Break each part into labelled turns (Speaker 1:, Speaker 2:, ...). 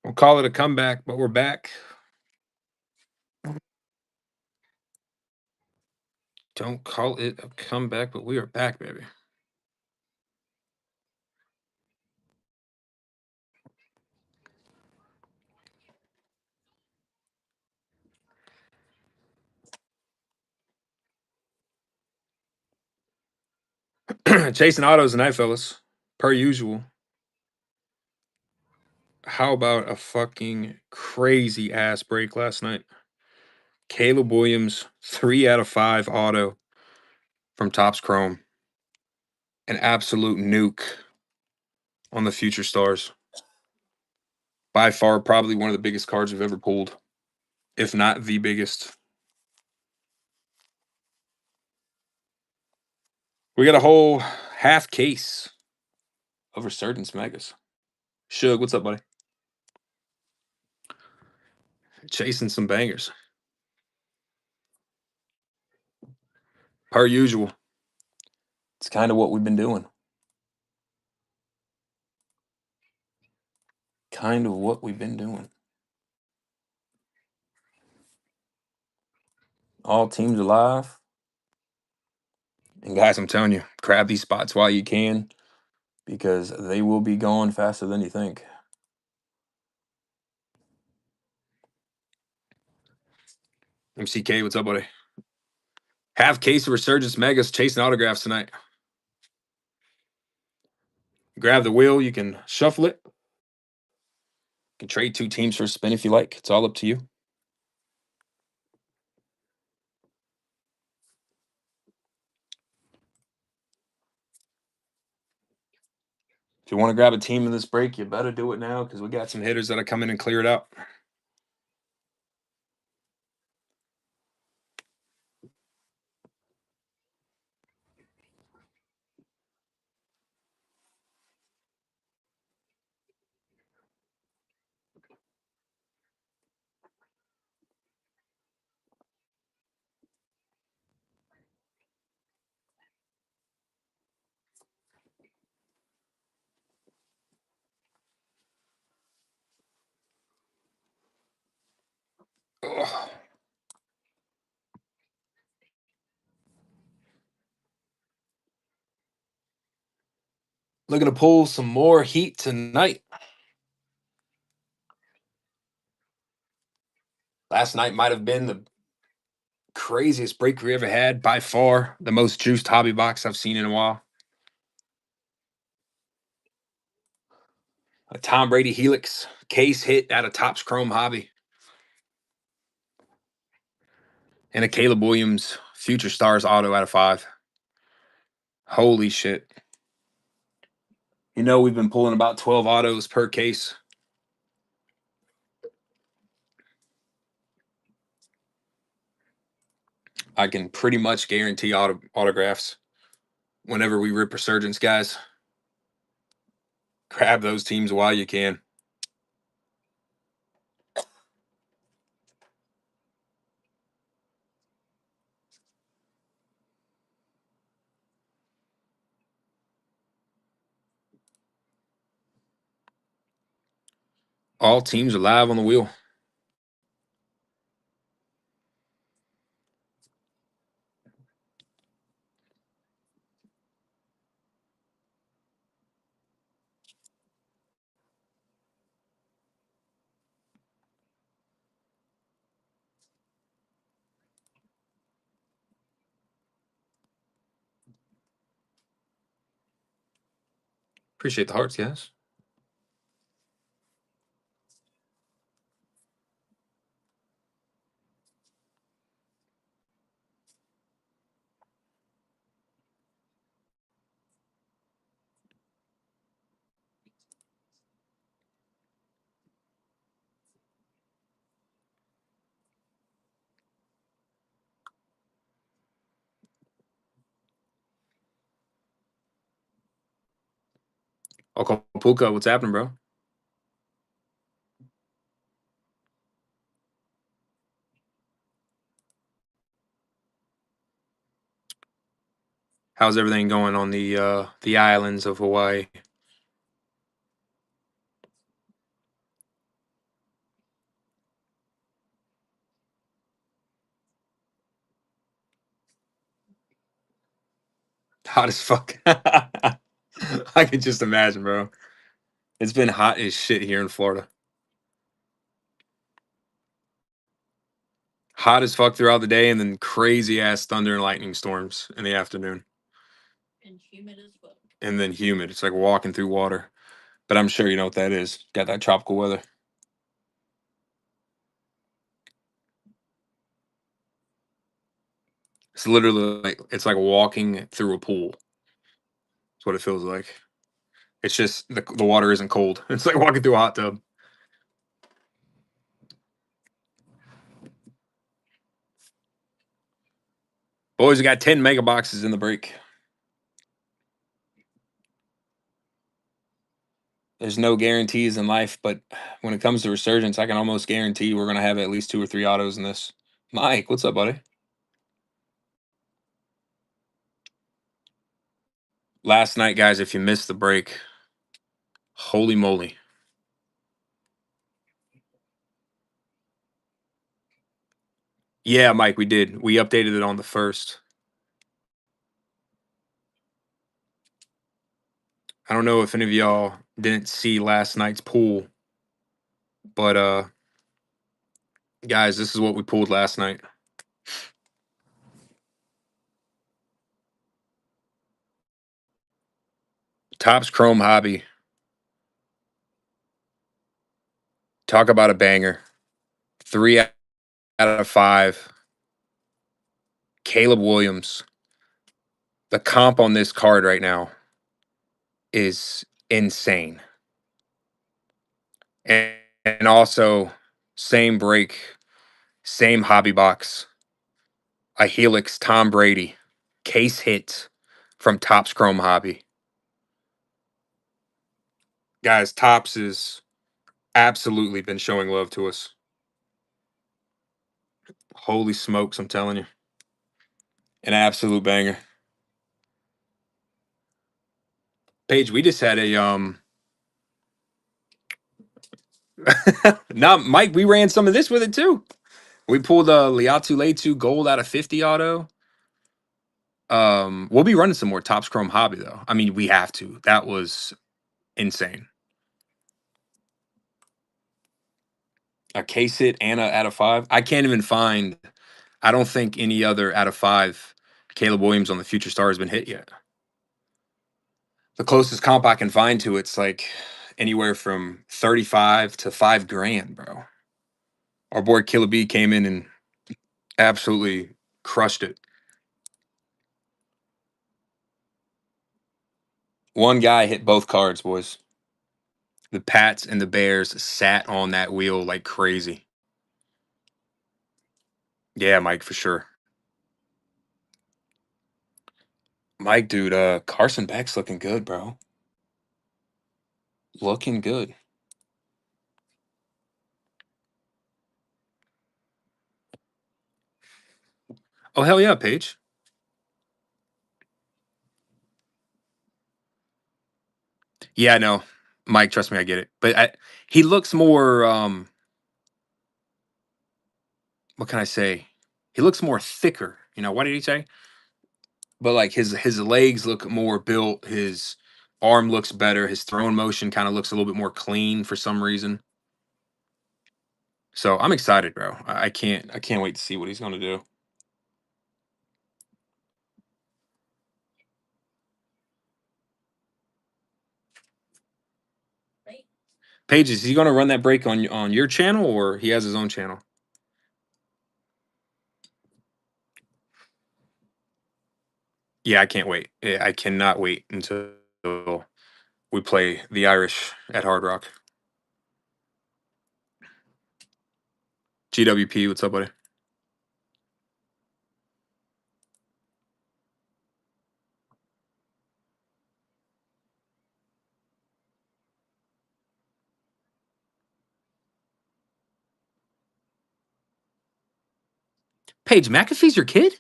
Speaker 1: We'll call it a comeback, but we're back. Don't call it a comeback, but we are back, baby. Chasing autos tonight, fellas. Per usual. How about a fucking crazy ass break last night? Caleb Williams, 3 out of 5 auto from Topps Chrome. An absolute nuke on the future stars. By far, probably one of the biggest cards we've ever pulled, if not the biggest. We got a whole half case of Resurgence Megas. Shug, what's up, buddy? Chasing some bangers. Per usual. It's kind of what we've been doing. Kind of what we've been doing. All teams alive. And guys, I'm telling you, grab these spots while you can because they will be gone faster than you think. MCK, what's up, buddy? Half case of Resurgence Megas chasing autographs tonight. Grab the wheel. You can shuffle it. You can trade 2 teams for a spin if you like. It's all up to you. If you want to grab a team in this break, you better do it now because we got some hitters that are coming and clear it out. Ugh. Looking to pull some more heat tonight. Last night might have been the craziest break we ever had. By far, the most juiced hobby box I've seen in a while. A Tom Brady Helix case hit out of Topps Chrome Hobby. And a Caleb Williams Future Stars auto out of 5. Holy shit. You know, we've been pulling about 12 autos per case. I can pretty much guarantee autographs whenever we rip Resurgence, guys. Grab those teams while you can. All teams are live on the wheel. Appreciate the hearts, guys. Acapulco, what's happening, bro? How's everything going on the islands of Hawaii? Hot as fuck. I can just imagine, bro. It's been hot as shit here in Florida. Hot as fuck throughout the day, and then crazy ass thunder and lightning storms in the afternoon. And then humid. It's like walking through water. But I'm sure you know what that is. Got that tropical weather. It's literally like it's like walking through a pool. That's what it feels like. It's just the water isn't cold. It's like walking through a hot tub. Boys, we got 10 mega boxes in the break. There's no guarantees in life, but when it comes to Resurgence, I can almost guarantee we're gonna have at least 2 or 3 autos in this. Mike, what's up, buddy? Last night, guys, if you missed the break, holy moly. Yeah, Mike, we did. We updated it on the first. I don't know if any of y'all didn't see last night's pool, but guys, this is what we pulled last night. Topps Chrome Hobby. Talk about a banger. 3 out of 5. Caleb Williams. The comp on this card right now is insane. And also, same break, same hobby box, a Helix Tom Brady case hit from Topps Chrome Hobby. Guys, Topps has absolutely been showing love to us. Holy smokes, I'm telling you. An absolute banger. Paige, we just had a now Mike, we ran some of this with it too. We pulled a Liatu Letu gold out of 50 auto. We'll be running some more Topps Chrome Hobby though. I mean, we have to. That was insane. A case hit and a out of 5. I can't even find. I don't think any other out of 5 Caleb Williams on the Future Star has been hit yet. The closest comp I can find to it's like anywhere from 35 to 5 grand, bro. Our boy Killer B came in and absolutely crushed it. One guy hit both cards, boys. The Pats and the Bears sat on that wheel like crazy. Yeah, Mike, for sure. Mike, dude, Carson Beck's looking good, bro. Looking good. Oh, hell yeah, Paige. Yeah, I know. Mike, trust me, I get it. But he looks more what can I say? He looks more thicker. You know, what did he say? But like his legs look more built, his arm looks better, his throwing motion kind of looks a little bit more clean for some reason. So I'm excited, bro. I can't wait to see what he's gonna do. Paige, is he gonna run that break on your channel or he has his own channel? Yeah, I can't wait. Yeah, I cannot wait until we play the Irish at Hard Rock. GWP, what's up, buddy? Paige, McAfee's your kid?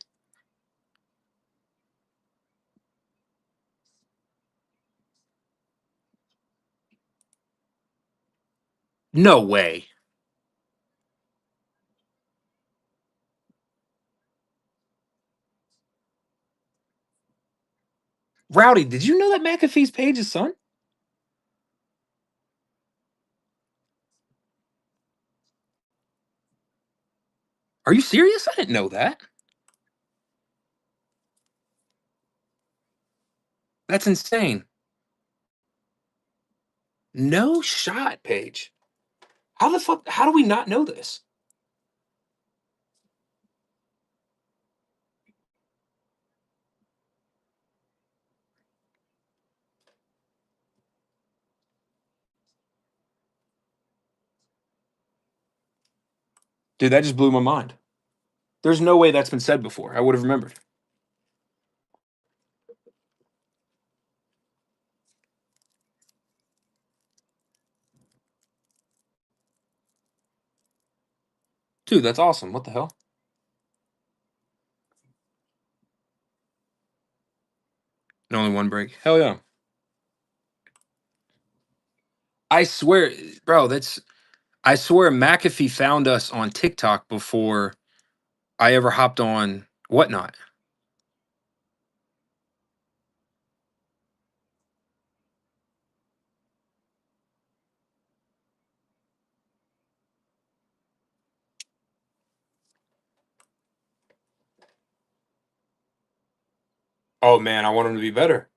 Speaker 1: No way. Rowdy, did you know that McAfee's Paige's son? Are you serious? I didn't know that. That's insane. No shot, Paige. How the fuck? How do we not know this? Dude, that just blew my mind. There's no way that's been said before. I would have remembered. Dude, that's awesome. What the hell? And only one break. Hell yeah. I swear, bro, I swear McAfee found us on TikTok before I ever hopped on Whatnot. Oh man, I want him to be better.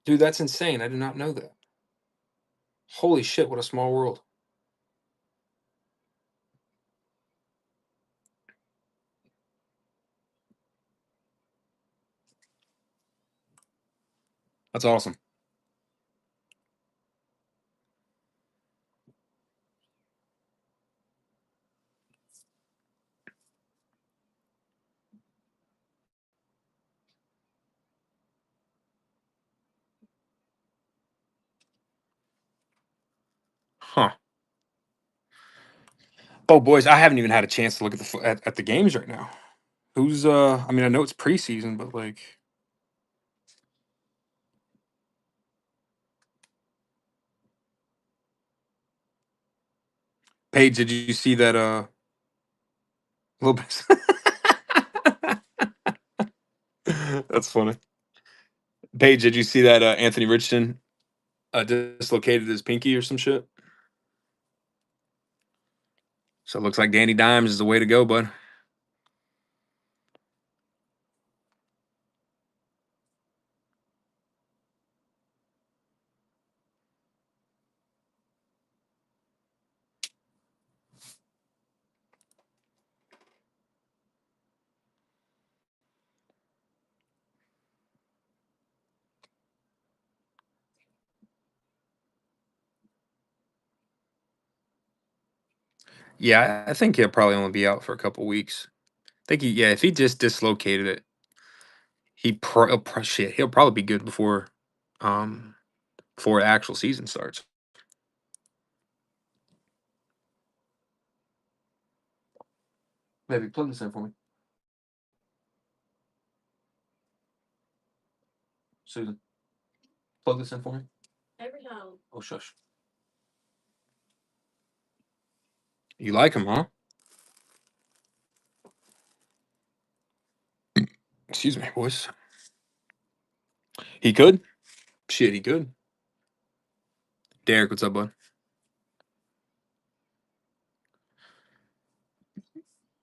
Speaker 1: Dude, that's insane. I did not know that. Holy shit, what a small world. That's awesome. Huh. Oh boys, I haven't even had a chance to look at at the games right now. Who's I mean, I know it's preseason, but like Paige, did you see that little bit? That's funny. Paige, did you see that Anthony Richardson dislocated his pinky or some shit? So it looks like Danny Dimes is the way to go, bud. Yeah, I think he'll probably only be out for a couple weeks. I think yeah, if he just dislocated it, shit, he'll probably be good um, before actual season starts. Maybe plug this in for me, Susan. Plug this in for me. Oh shush. You like him, huh? Excuse me, boys. He could. Shit, he could. Derek, what's up, bud?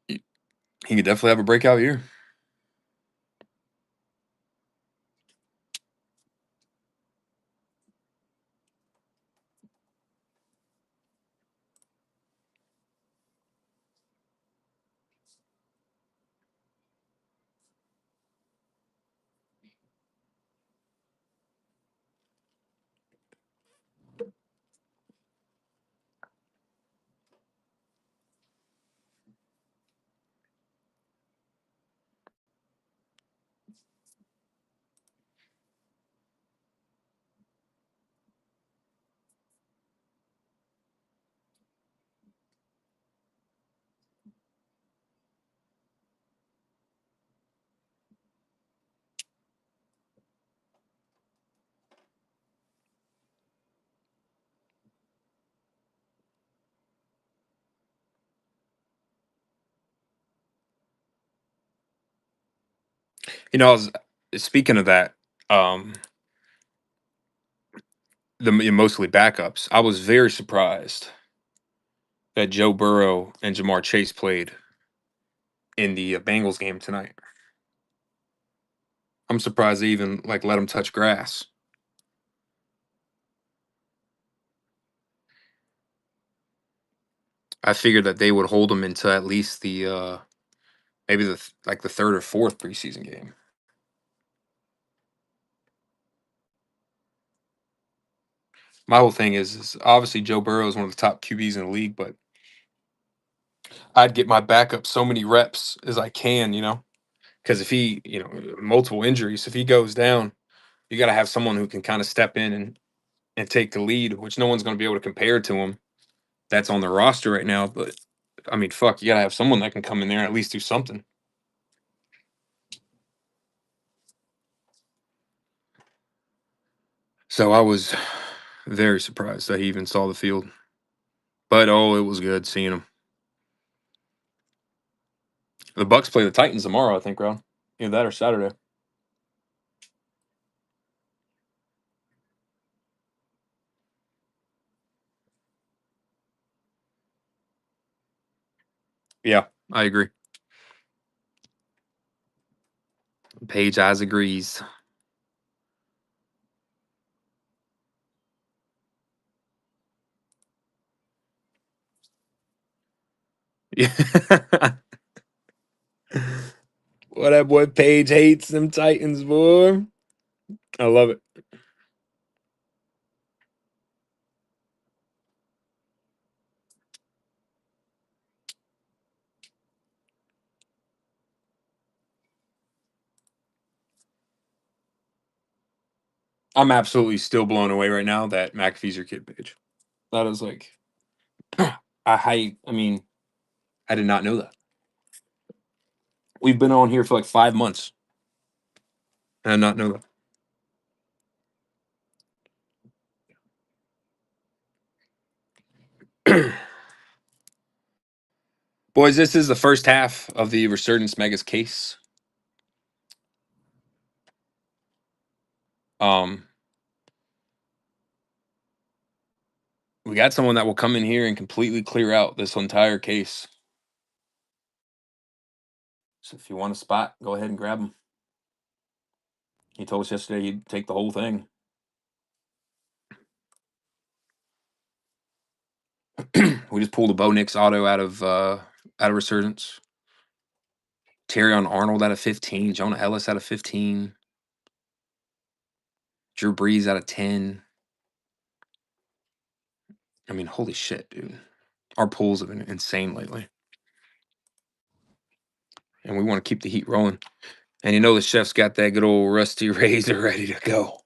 Speaker 1: He could definitely have a breakout year. I was speaking of that, um, mostly backups. I was very surprised that Joe Burrow and Jamar Chase played in the Bengals game tonight. I'm surprised they even like let him touch grass. I figured that they would hold him until at least the maybe like the third or fourth preseason game. My whole thing is obviously Joe Burrow is one of the top QBs in the league, but I'd get my backup so many reps as I can. Because if he, multiple injuries, if he goes down, you got to have someone who can kind of step in and take the lead, which no one's going to be able to compare to him. That's on the roster right now, but I mean, fuck, you got to have someone that can come in there and at least do something. So I was very surprised that he even saw the field. But oh, it was good seeing him. The Bucks play the Titans tomorrow, I think, Ron. Either that or Saturday. Yeah, I agree. Page Eyes agrees. Yeah. Well, that boy Page hates them Titans, boy. I love it. I'm absolutely still blown away right now that McAfee's your kid, Page. That is like, I mean, I did not know that. We've been on here for like 5 months. I did not know that. Boys, this is the first half of the Resurgence Megas case. Um, we got someone that will come in here and completely clear out this entire case. So if you want a spot, go ahead and grab him. He told us yesterday he'd take the whole thing. We just pulled a Bo Nix auto out of Resurgence. Terry on Arnold out of 15. Jonah Ellis out of 15. Drew Brees out of 10. I mean, holy shit, dude. Our pulls have been insane lately. And we want to keep the heat rolling. And the chef's got that good old rusty razor ready to go.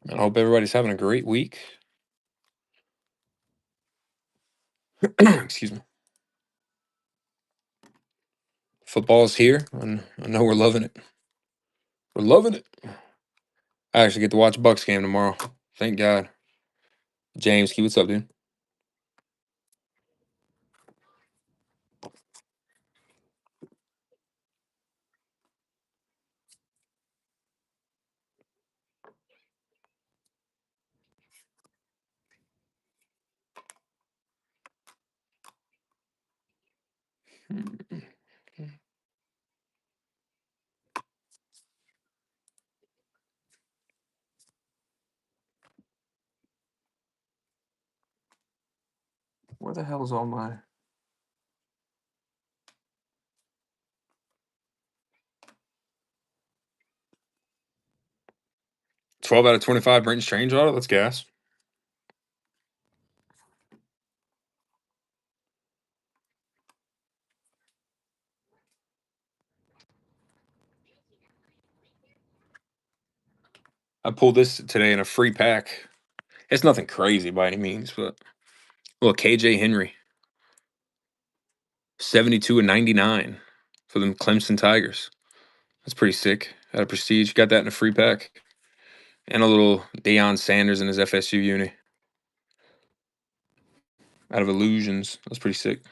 Speaker 1: And I hope everybody's having a great week. Excuse me. Football's here, and I know we're loving it. We're loving it. I actually get to watch Bucks game tomorrow. Thank God. James, what's up, dude? Where the hell is all my 12 out of 25 Brenton Strange auto? Let's gas. I pulled this today in a free pack. It's nothing crazy by any means, but little KJ Henry, 72 and 99 for them Clemson Tigers. That's pretty sick. Out of Prestige, got that in a free pack, and a little Deion Sanders in his FSU uni. Out of Illusions, that's pretty sick.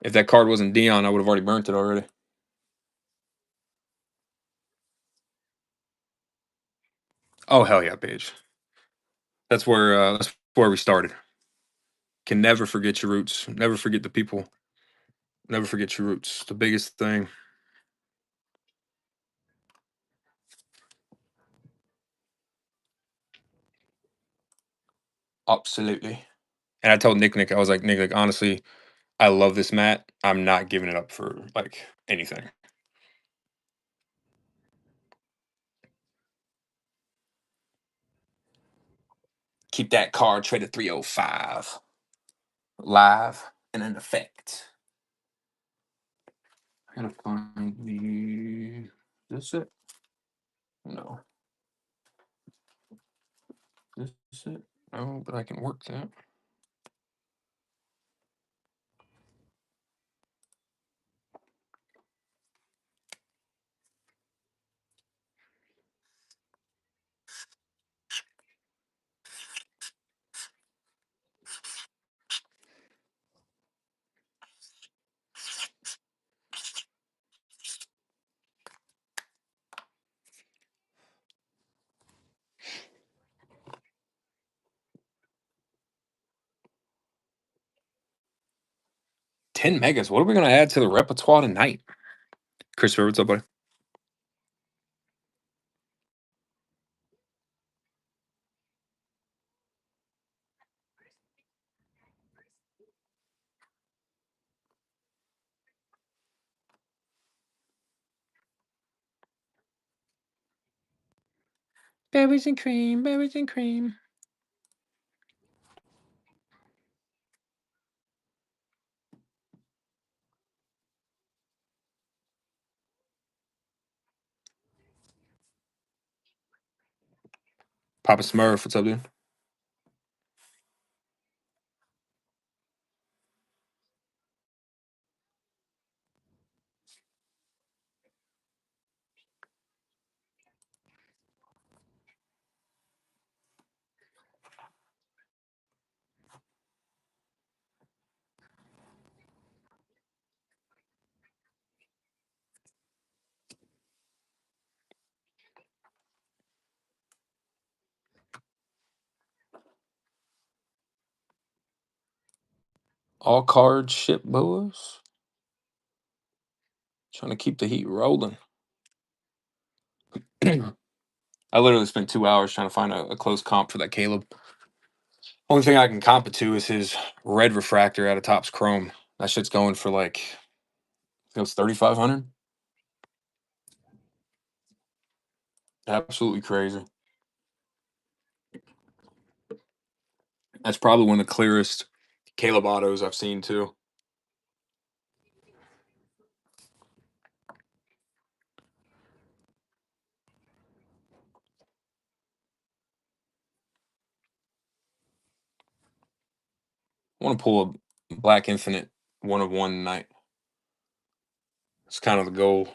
Speaker 1: If that card wasn't Deion, I would have already burnt it already. Oh hell yeah, Paige. That's where we started. Can never forget your roots. Never forget the people. Never forget your roots. The biggest thing. Absolutely. And I told Nick, I was like, Nick, honestly, I love this mat. I'm not giving it up for like anything. Keep that card traded 305 live and in effect. I gotta find the. Is this it? No. Is this it? No, but I can work that. Ten megas. What are we gonna add to the repertoire tonight? Christopher, what's up, buddy? Berries and cream, berries and cream. Papa Smurf, what's up, dude? All cards ship boas. Trying to keep the heat rolling. I literally spent 2 hours trying to find a close comp for that Caleb. Only thing I can comp it to is his red refractor out of Topps Chrome. That shit's going for like, I think it's 3,500. Absolutely crazy. That's probably one of the clearest Caleb autos I've seen too. I want to pull a Black Infinite 1 of 1 tonight. It's kind of the goal.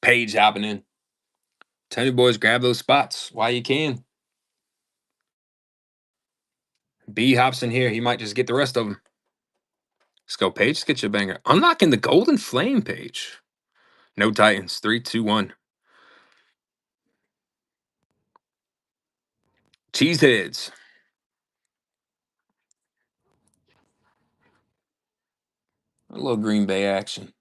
Speaker 1: Page hopping in. Tell you boys, grab those spots while you can. B hops in here. He might just get the rest of them. Let's go, Page. Let's get you a banger. Unlocking the Golden Flame, Page. No Titans. 3, 2, 1. Cheeseheads. A little Green Bay action.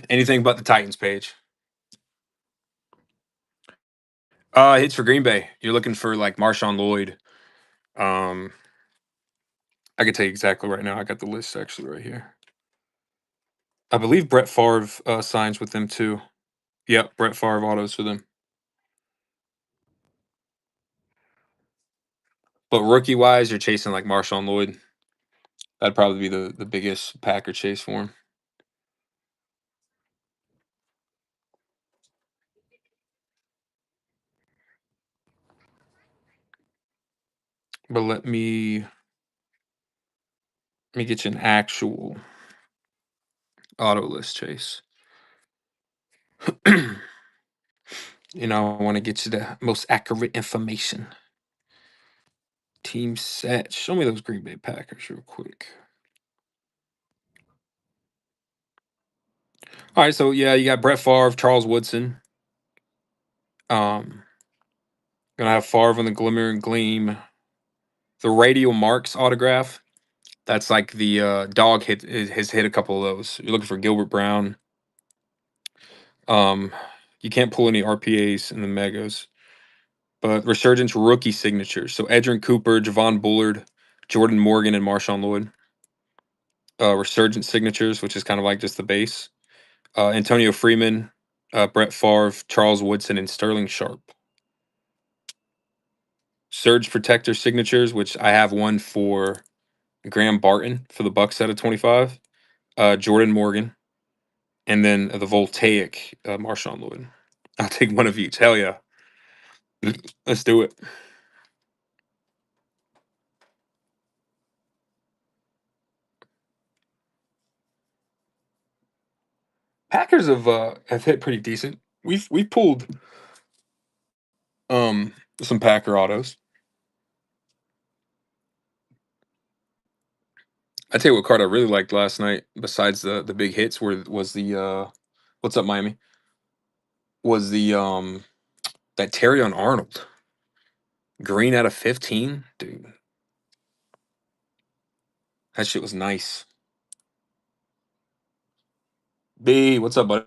Speaker 1: Anything but the Titans, Page. Hits for Green Bay. You're looking for like Marshawn Lloyd Um, I can tell you exactly right now. I got the list actually right here. I believe Brett Favre signs with them too. Yep, Brett Favre autos for them. But rookie wise, you're chasing like Marshawn Lloyd. That'd probably be the biggest Packer chase for him. But let me get you an actual auto list chase. I want to get you the most accurate information. Team set. Show me those Green Bay Packers real quick. All right, so yeah, you got Brett Favre, Charles Woodson. Gonna have Favre on the Glimmer and Gleam. The Radial Marks autograph. That's like the dog has hit a couple of those. You're looking for Gilbert Brown. Um, you can't pull any RPAs in the Megos, but Resurgence rookie signatures. So Edrin Cooper, Javon Bullard, Jordan Morgan, and Marshawn Lloyd. Resurgence signatures, which is kind of like just the base. Antonio Freeman, Brett Favre, Charles Woodson, and Sterling Sharp. Surge protector signatures, which I have one for Graham Barton for the Bucks out of 25. Jordan Morgan, and then the Voltaic Marshawn Lloyd. I'll take one of each. Hell yeah. Let's do it. Packers have hit pretty decent. We've pulled some Packer autos. I tell you what card I really liked last night, besides the big hits, was the what's up Miami? Was the that Terry on Arnold. Green out of 15? Dude. That shit was nice. B, what's up, buddy?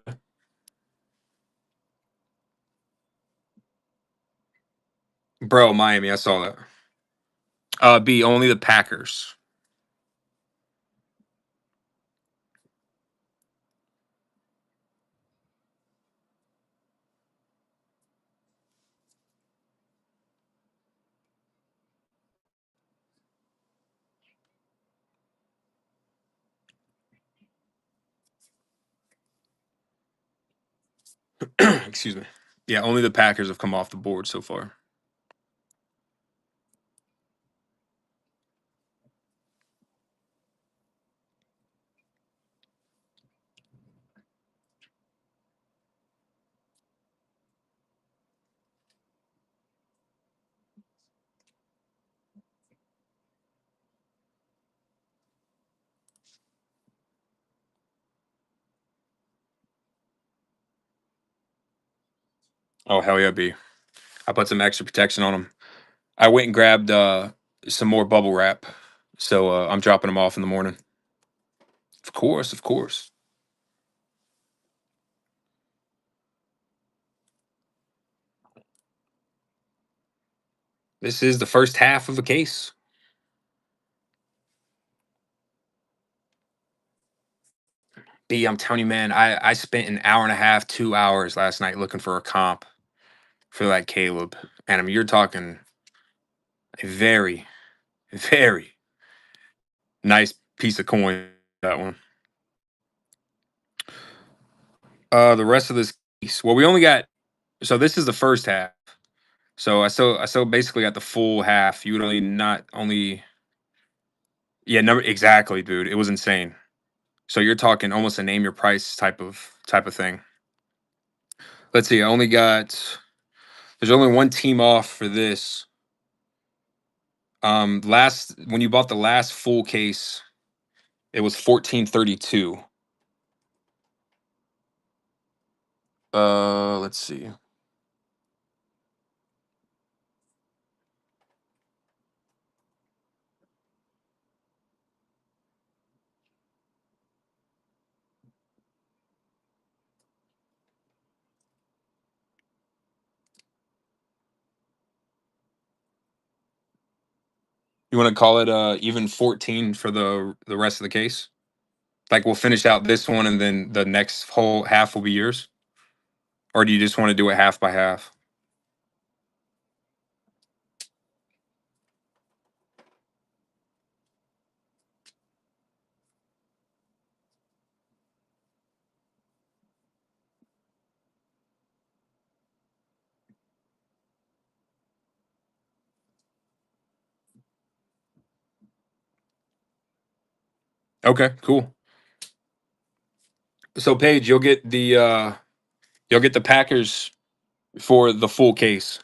Speaker 1: Bro, Miami, I saw that. B, only the Packers. Excuse me. Yeah, only the Packers have come off the board so far. Oh hell yeah, B. I put some extra protection on them. I went and grabbed some more bubble wrap, so I'm dropping them off in the morning. Of course, of course. This is the first half of a case. B, I'm telling you, man, I spent an hour and a half, 2 hours last night looking for a comp for that Caleb. And I mean, you're talking a very, very nice piece of coin, that one. The rest of this case, well, we only got, so this is the first half. So I still basically got the full half. You would only not only, yeah, number exactly, dude. It was insane. So you're talking almost a name your price type of thing. Let's see. I only got, there's only one team off for this. Last when you bought the last full case, it was 1432. Let's see. You want to call it even 14 for the rest of the case? Like we'll finish out this one and then the next whole half will be yours? Or do you just want to do it half by half? Okay, cool. So Paige, you'll get the Packers for the full case.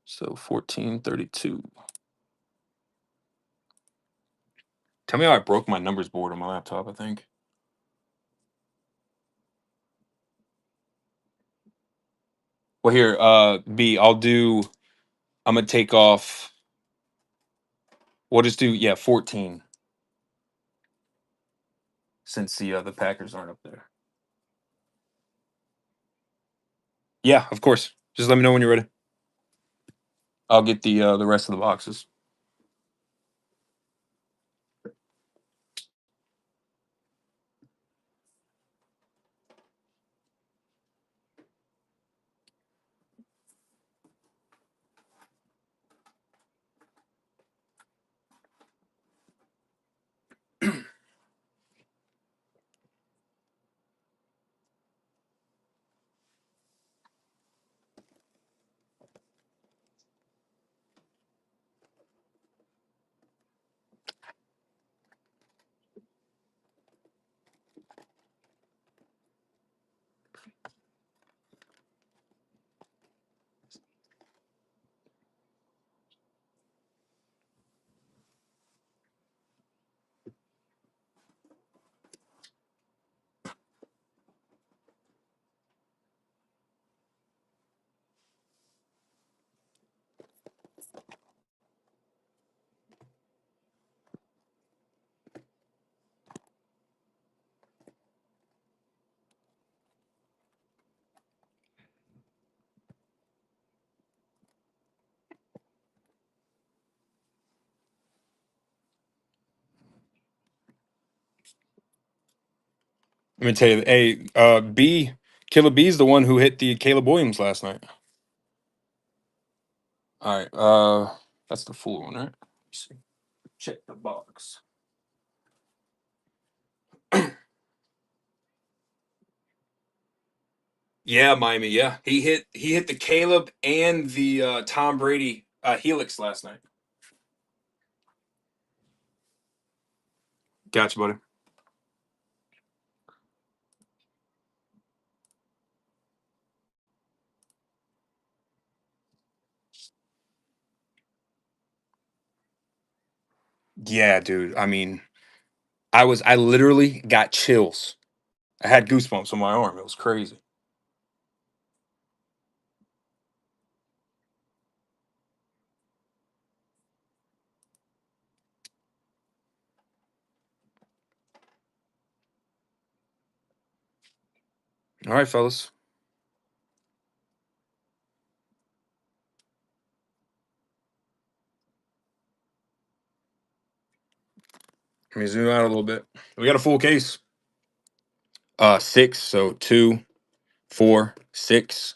Speaker 1: So 1432. Tell me how I broke my numbers board on my laptop, I think. Well here, B, I'm gonna take off. We'll just do, yeah, 14 since the Packers aren't up there. Yeah, of course. Just let me know when you're ready. I'll get the rest of the boxes. Let me tell you, hey, Killer B's the one who hit the Caleb Williams last night. All right, that's the full one, right? Let me see. Check the box. Yeah, Miami. Yeah, he hit the Caleb and the Tom Brady helix last night. Gotcha, buddy. Yeah, dude. I mean, I literally got chills. I had goosebumps on my arm. It was crazy. All right, fellas. Let me zoom out a little bit. We got a full case. Six. So 2, 4, 6.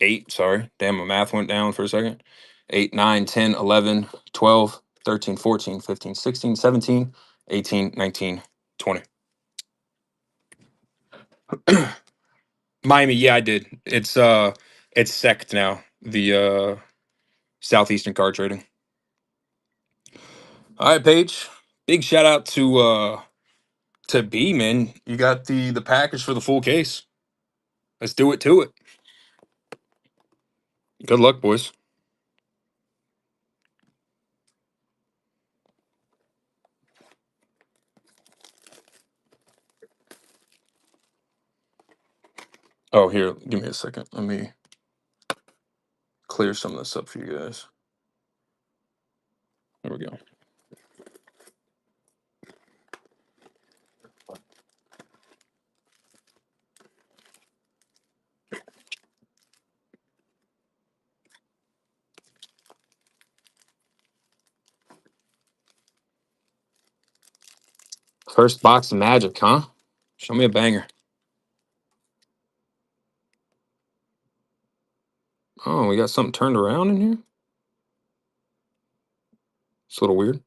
Speaker 1: 8, sorry. Damn, my math went down for a second. 8, 9, 10, 11, 12, 13, 14, 15, 16, 17, 18, 19, 20. Miami, yeah, I did. It's sect now, the Southeastern Card Trading. All right, Paige. Big shout out to B, man. You got the package for the full case. Let's do it to it. Good luck, boys. Oh, here, give me a second. Let me clear some of this up for you guys. First box of Magic, huh? Show me a banger. Oh, we got something turned around in here? It's a little weird.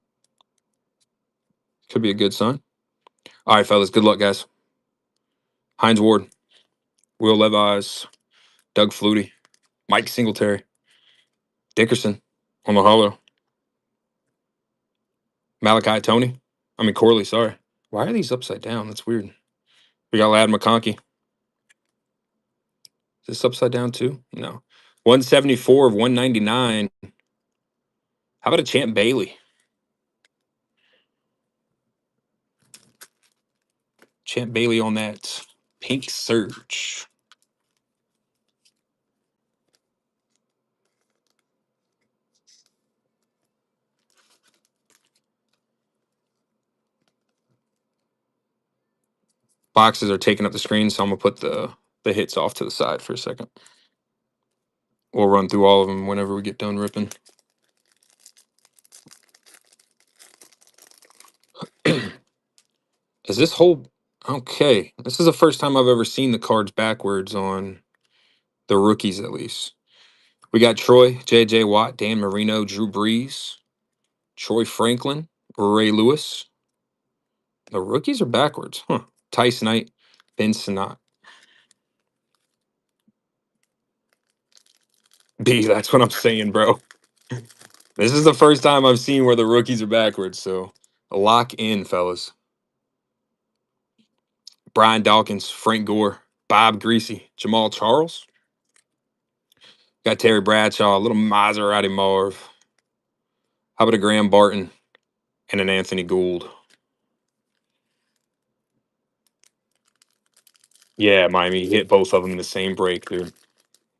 Speaker 1: Could be a good sign. All right, fellas. Good luck, guys. Hines Ward, Will Levis, Doug Flutie, Mike Singletary, Dickerson on the hollow, Malachi Tony. Corley, sorry. Why are these upside down? That's weird. We got Lad McConkey. Is this upside down too? No. 174 of 199. How about a Champ Bailey? Champ Bailey on that pink surge. Boxes are taking up the screen, so I'm gonna put the hits off to the side for a second. We'll run through all of them whenever we get done ripping. Is this whole okay? This is the first time I've ever seen the cards backwards on the rookies, at least. We got Troy, J.J. Watt, Dan Marino, Drew Brees, Troy Franklin, Ray Lewis. The rookies are backwards, huh? Tice Knight, Ben Sinnott. B, that's what I'm saying, bro. This is the first time I've seen where the rookies are backwards, so lock in, fellas. Brian Dawkins, Frank Gore, Bob Greasy, Jamal Charles. Got Terry Bradshaw, a little Maserati Marv. How about a Graham Barton and an Anthony Gould? Yeah, Miami hit both of them in the same break, dude.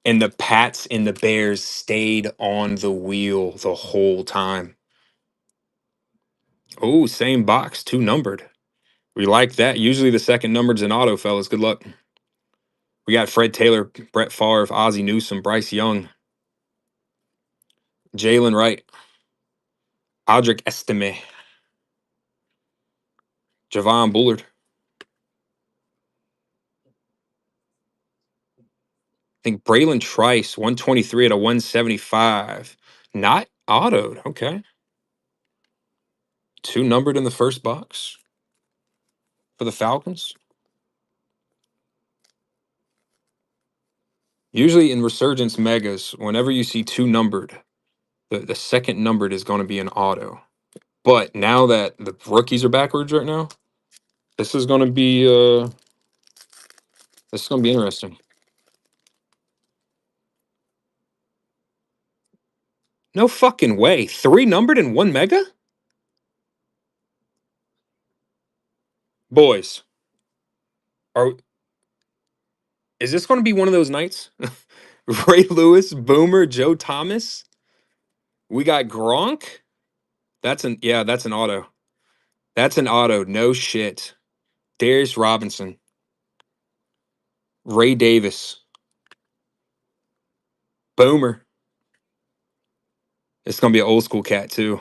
Speaker 1: And the Pats and the Bears stayed on the wheel the whole time. Oh, same box, two numbered. We like that. Usually the second numbered's an auto, fellas. Good luck. We got Fred Taylor, Brett Favre, Ozzie Newsome, Bryce Young, Jalen Wright, Audric Estime, Javon Bullard. I think Braylon Trice, 123 out of 175. Not autoed. Okay. Two numbered in the first box for the Falcons. Usually in Resurgence Megas, whenever you see two numbered, the second numbered is going to be an auto. But now that the rookies are backwards right now, this is going to be interesting. No fucking way. Three numbered in one mega? Boys, are is this going to be one of those nights? Ray Lewis, Boomer, Joe Thomas. We got Gronk. That's an auto. That's an auto. No shit. Darius Robinson, Ray Davis, Boomer. It's gonna be an old school cat too.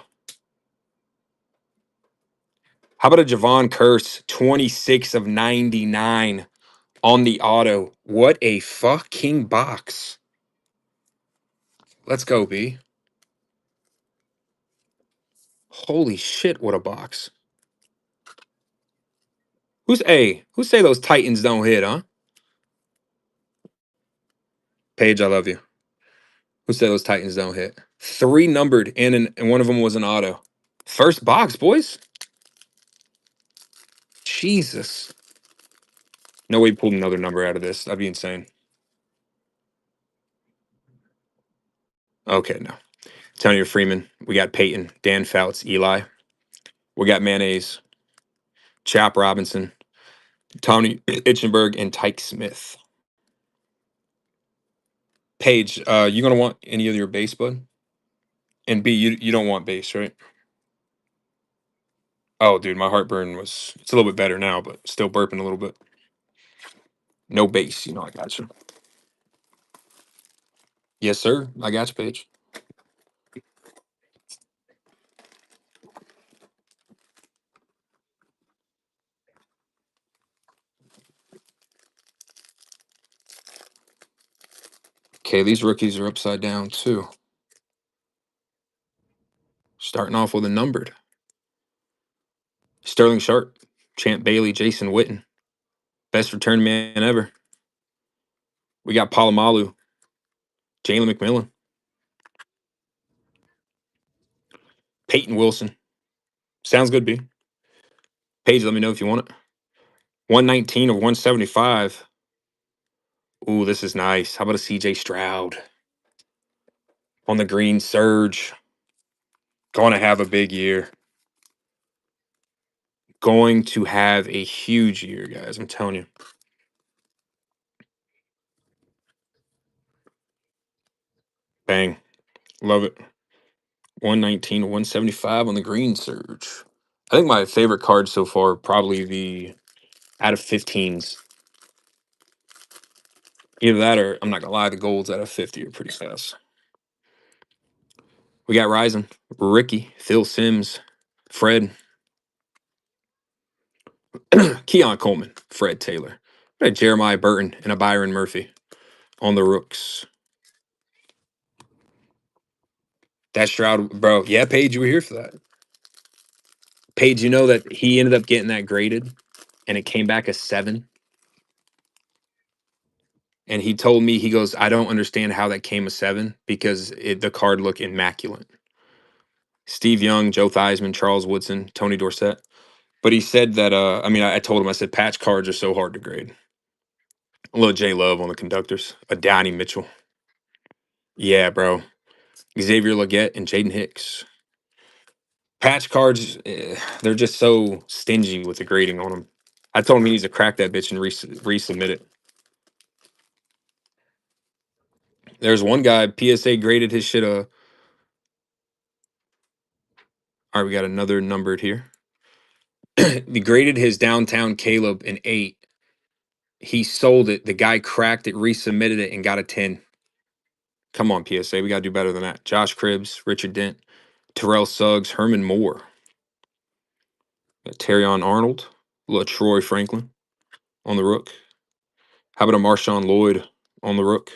Speaker 1: How about a Javon Curse, 26 of 99 on the auto? What a fucking box. Let's go, B. Holy shit, what a box. Who say those Titans don't hit, huh? Paige, I love you. Who say those Titans don't hit? Three numbered and one of them was an auto. First box, boys. Jesus. No way he pulled another number out of this. That'd be insane. Okay, no. Tony Freeman. We got Peyton, Dan Fouts, Eli. We got Mayonnaise, Chap Robinson, Tony Itchenberg, and Tyke Smith. Paige, you gonna want any of your base, bud? And B, you don't want base, right? Oh, dude, my heartburn it's a little bit better now, but still burping a little bit. No base, I got you. Yes, sir. I got you, Paige. Okay, these rookies are upside down too. Starting off with a numbered. Sterling Sharp, Champ Bailey, Jason Witten. Best return man ever. We got Palomalu, Jalen McMillan, Peyton Wilson. Sounds good, B. Paige, let me know if you want it. 119 of 175. Ooh, this is nice. How about a CJ Stroud? On the green surge. Going to have a big year. Going to have a huge year, guys. I'm telling you. Bang. Love it. 119 to 175 on the green surge. I think my favorite card so far, probably the out of 15s. Either that or, I'm not going to lie, the golds out of 50 are pretty fast. We got Ryzen, Ricky, Phil Sims, Fred, Keon Coleman, Fred Taylor. We got Jeremiah Burton and a Byron Murphy on the rooks. That Stroud, bro. Yeah, Paige, you were here for that. Paige, you know that he ended up getting that graded and it came back a 7. And he told me, he goes, I don't understand how that came a 7 because the card looked immaculate. Steve Young, Joe Theismann, Charles Woodson, Tony Dorsett. But he said that, I told him, I said, patch cards are so hard to grade. A little J Love on the conductors, a Donnie Mitchell. Yeah, bro. Xavier Legette and Jaden Hicks. Patch cards, they're just so stingy with the grading on them. I told him he needs to crack that bitch and resubmit it. There's one guy, PSA graded his shit. All right, we got another numbered here. He graded his Downtown Caleb an 8. He sold it. The guy cracked it, resubmitted it, and got a 10. Come on, PSA. We got to do better than that. Josh Cribbs, Richard Dent, Terrell Suggs, Herman Moore. Terrion Arnold, LaTroy Franklin on the rook. How about a Marshawn Lloyd on the rook?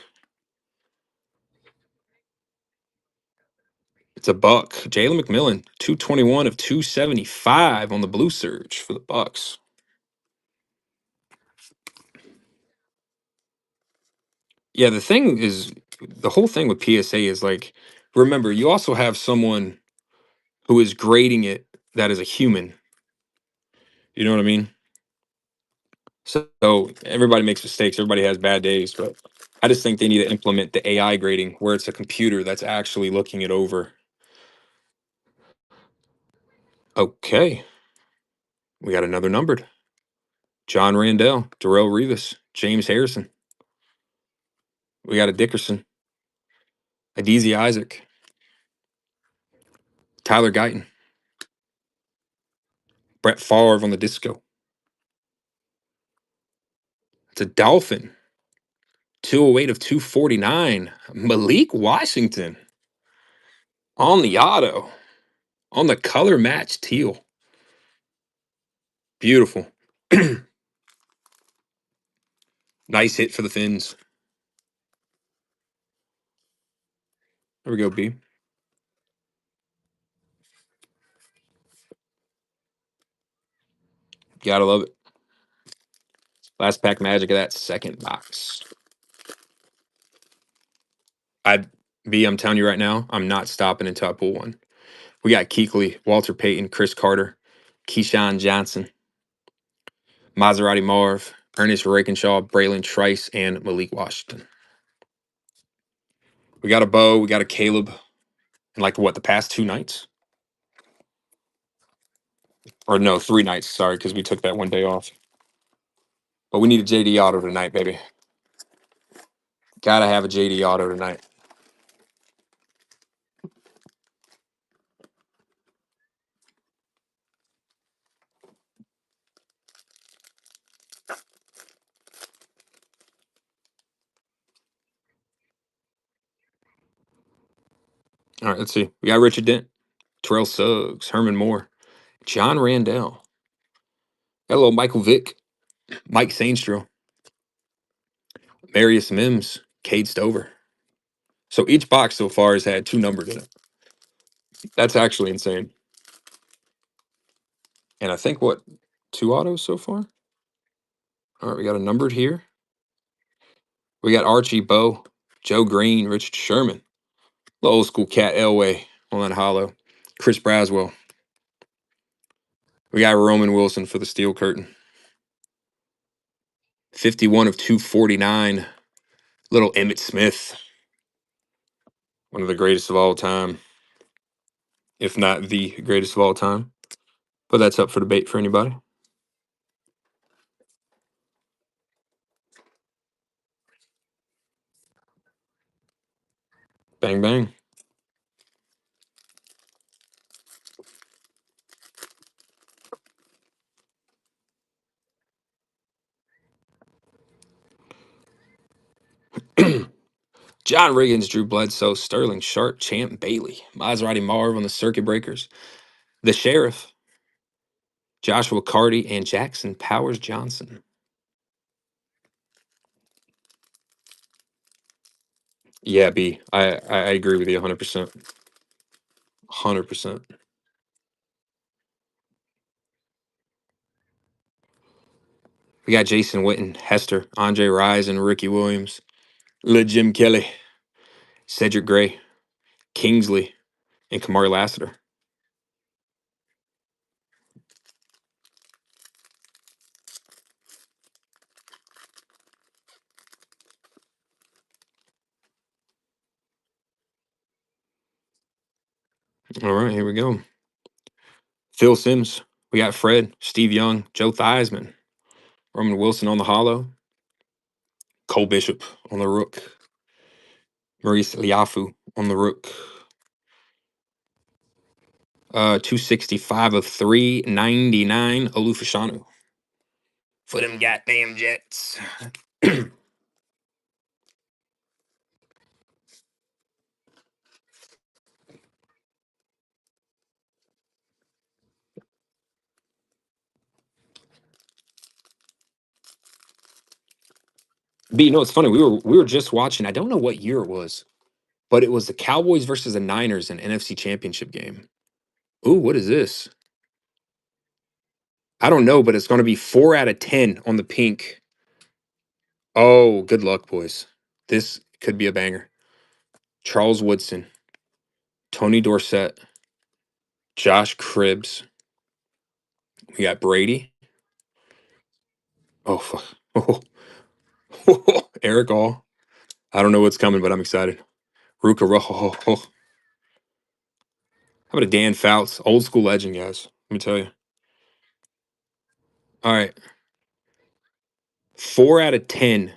Speaker 1: It's a buck. Jalen McMillan, 221 of 275 on the blue surge for the Bucks. Yeah, the whole thing with PSA is like, remember, you also have someone who is grading it that is a human. You know what I mean? So everybody makes mistakes. Everybody has bad days, but I just think they need to implement the AI grading where it's a computer that's actually looking it over. Okay. We got another numbered. John Randell, Darrell Revis, James Harrison. We got a Dickerson, Adesi Isaac, Tyler Guyton, Brett Favre on the disco. It's a Dolphin, 208 of 249. Malik Washington on the auto, on the color match teal. Beautiful. Nice hit for the Fins. There we go, B. Gotta love it. Last pack magic of that second box. I'm telling you right now, I'm not stopping until I pull one. We got Kuechly, Walter Payton, Chris Carter, Keyshawn Johnson, Maserati Marv, Ernest Rakenshaw, Braylon Trice, and Malik Washington. We got a Bo, we got a Caleb, and the past 2 nights? Or no, 3 nights, sorry, because we took that one day off. But we need a JD auto tonight, baby. Gotta have a JD auto tonight. All right, let's see. We got Richard Dent, Terrell Suggs, Herman Moore, John Randell. Hello, Michael Vick, Mike Sainstro, Marius Mims, Cade Stover. So each box so far has had 2 numbers in it. That's actually insane. And I think what 2 autos so far? All right, we got a numbered here. We got Archie, Bo, Joe Green, Richard Sherman, the old school Cat Elway on that hollow, Chris Braswell. We got Roman Wilson for the steel curtain. 51 of 249. Little Emmitt Smith, one of the greatest of all time, if not the greatest of all time. But that's up for debate for anybody. Bang, bang. John Riggins, Drew Bledsoe, Sterling Sharp, Champ Bailey, Maserati Marv on the circuit breakers, the Sheriff, Joshua Carty, and Jackson Powers Johnson. Yeah, B. I agree with you 100%. 100%. We got Jason Witten, Hester, Andre Rise, and Ricky Williams, Le Jim Kelly, Cedric Gray, Kingsley, and Kamari Lassiter. All right, here we go. Phil Sims. We got Fred, Steve Young, Joe Theismann, Roman Wilson on the hollow, Cole Bishop on the rook, Maurice Liafu on the rook. 265 of 399, Olufashanu. For them goddamn Jets. B, you know, it's funny. We were just watching. I don't know what year it was, but it was the Cowboys versus the Niners in NFC Championship game. Ooh, what is this? I don't know, but it's going to be 4 out of 10 on the pink. Oh, good luck, boys. This could be a banger. Charles Woodson, Tony Dorsett, Josh Cribbs. We got Brady. Oh, fuck. Oh, Eric All. I don't know what's coming, but I'm excited. Ruka Rojo. How about a Dan Fouts? Old school legend, guys. Let me tell you. All right. 4 out of 10.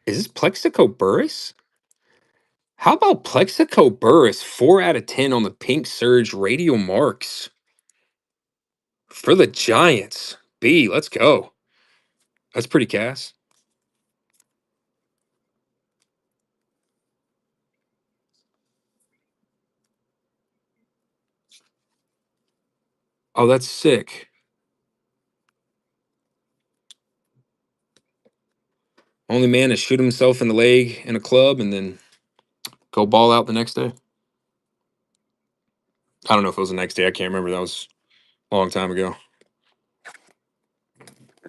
Speaker 1: Is this Plexico Burris? How about Plexico Burris? 4 out of 10 on the Pink Surge Radio Marks for the Giants. B, let's go. That's pretty Cass. Oh, that's sick. Only man to shoot himself in the leg in a club and then go ball out the next day. I don't know if it was the next day. I can't remember. That was a long time ago.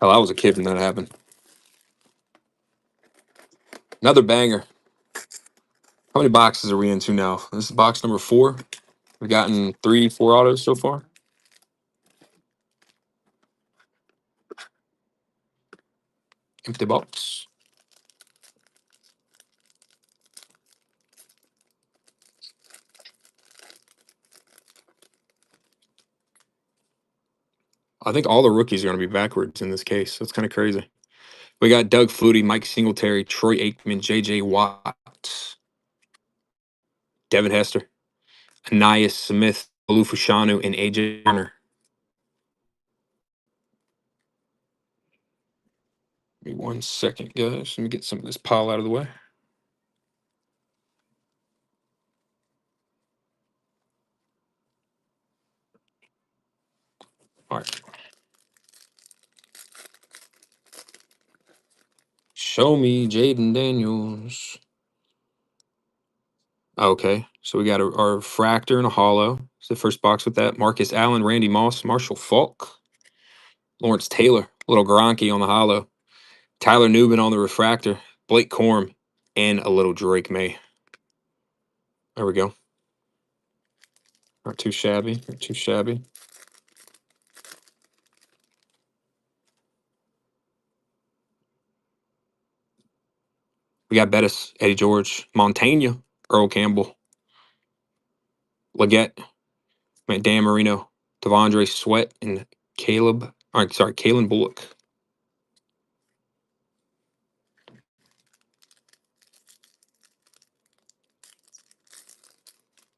Speaker 1: Hell, I was a kid when that happened. Another banger. How many boxes are we into now? This is box number 4. We've gotten 3, 4 autos so far. Empty box. I think all the rookies are going to be backwards in this case. That's kind of crazy. We got Doug Flutie, Mike Singletary, Troy Aikman, J.J. Watt, Devin Hester, Anais Smith, Olufushanu, and A.J. Turner. Give me 1 second, guys. Let me get some of this pile out of the way. All right. Show me Jaden Daniels. Okay, so we got our refractor and a hollow. It's the first box with that. Marcus Allen, Randy Moss, Marshall Falk, Lawrence Taylor, little Gronky on the hollow, Tyler Newman on the refractor, Blake Corum, and a little Drake May. There we go. Not too shabby. Not too shabby. We got Bettis, Eddie George, Montaigne, Earl Campbell, Leggett, Dan Marino, Devondre Sweat, and Kalen Bullock.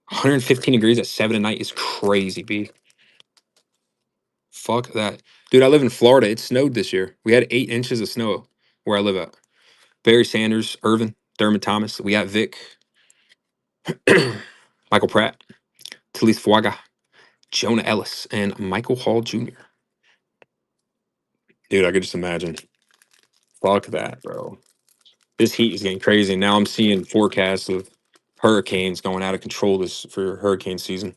Speaker 1: 115 degrees at 7 at night is crazy, B. Fuck that. Dude, I live in Florida. It snowed this year. We had 8 inches of snow where I live at. Barry Sanders, Irvin, Dermot Thomas. We got Vic, Michael Pratt, Talise Fuaga, Jonah Ellis, and Michael Hall Jr. Dude, I could just imagine. Fuck that, bro. This heat is getting crazy. Now I'm seeing forecasts of hurricanes going out of control this for hurricane season.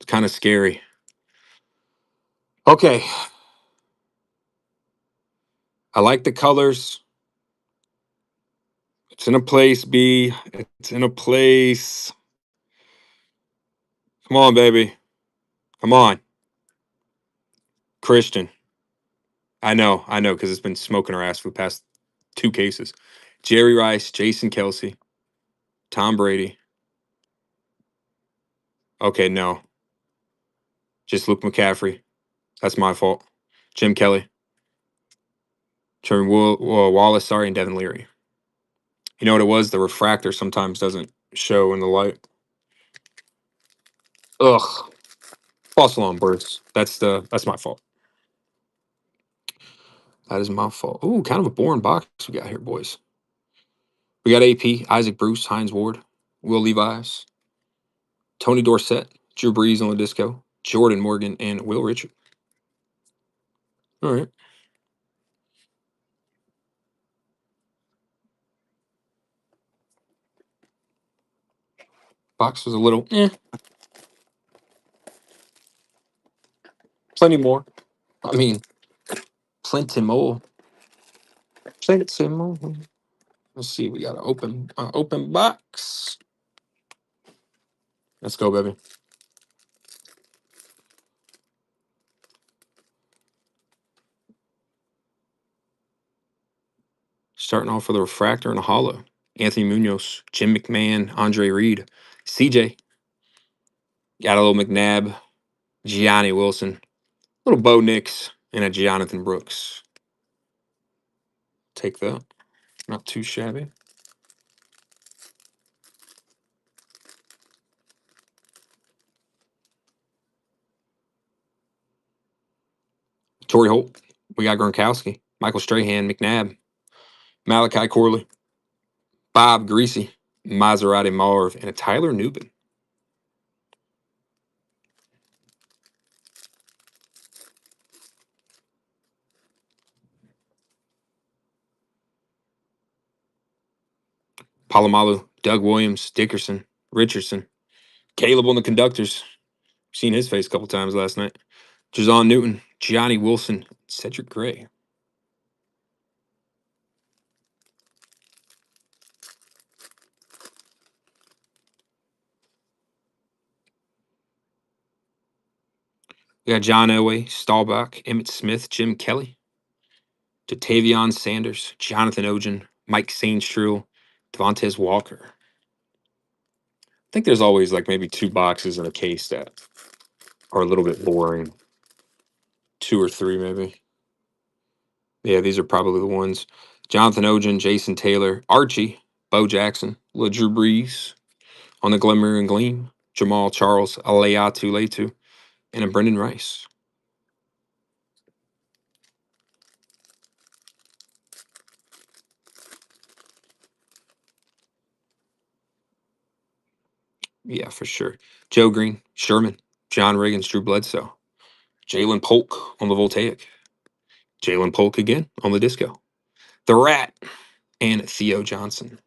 Speaker 1: It's kind of scary. Okay. I like the colors. It's in a place, B. It's in a place. Come on, baby. Come on. Christian. I know, because it's been smoking our ass for the past 2 cases. Jerry Rice, Jason Kelsey, Tom Brady. Okay, no. Just Luke McCaffrey. That's my fault. Jim Kelly. Trevor Wallace, sorry, and Devin Leary. You know what it was? The refractor sometimes doesn't show in the light. Ugh. False alarm bursts. That's my fault. That is my fault. Ooh, kind of a boring box we got here, boys. We got AP, Isaac Bruce, Hines Ward, Will Levis, Tony Dorsett, Drew Brees on the disco, Jordan Morgan, and Will Richard. All right. Box was a little Plenty more. I mean, plenty more. Plenty more. Let's see. We got an open box. Let's go, baby. Starting off with a refractor and a hollow. Anthony Munoz, Jim McMahon, Andre Reed, CJ. Got a little McNabb, Gianni Wilson, little Bo Nix, and a Jonathan Brooks. Take that. Not too shabby. Torrey Holt. We got Gronkowski, Michael Strahan, McNabb, Malachi Corley, Bob Greasy, Maserati Marv, and a Tyler Newbin. Palomalu, Doug Williams, Dickerson, Richardson, Caleb on the conductors. Seen his face a couple times last night. Jazon Newton, Gianni Wilson, Cedric Gray. We got John Elway, Staubach, Emmett Smith, Jim Kelly, Jatavion Sanders, Jonathan Ogen, Mike Sainstrue, Devontae Walker. I think there's always like maybe 2 boxes in a case that are a little bit boring. 2 or 3 maybe. Yeah, these are probably the ones. Jonathan Ogen, Jason Taylor, Archie, Bo Jackson, Lil Drew Brees on the Glimmer and Gleam, Jamal Charles, Alayatu Letu, and a Brendan Rice. Yeah, for sure. Joe Green, Sherman, John Riggins, Drew Bledsoe, Jalen Polk on the Voltaic, Jalen Polk again on the Disco, the Rat, and Theo Johnson.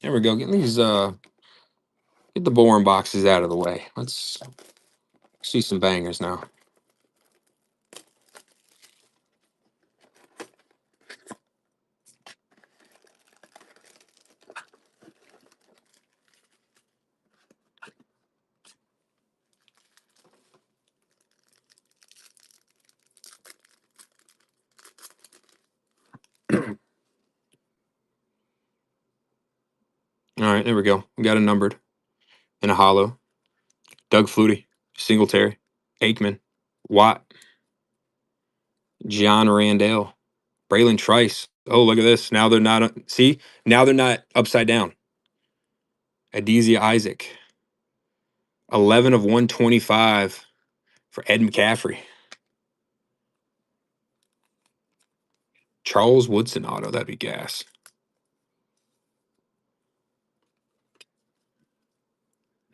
Speaker 1: There we go. Get these get the boring boxes out of the way. Let's see some bangers now. All right, there we go. We got a numbered and a hollow. Doug Flutie, Singletary, Aikman, Watt, John Randale, Braylon Trice. Oh, look at this. Now they're not. See, now they're not upside down. Adizia Isaac, 11 of 125 for Ed McCaffrey. Charles Woodson auto. That'd be gas.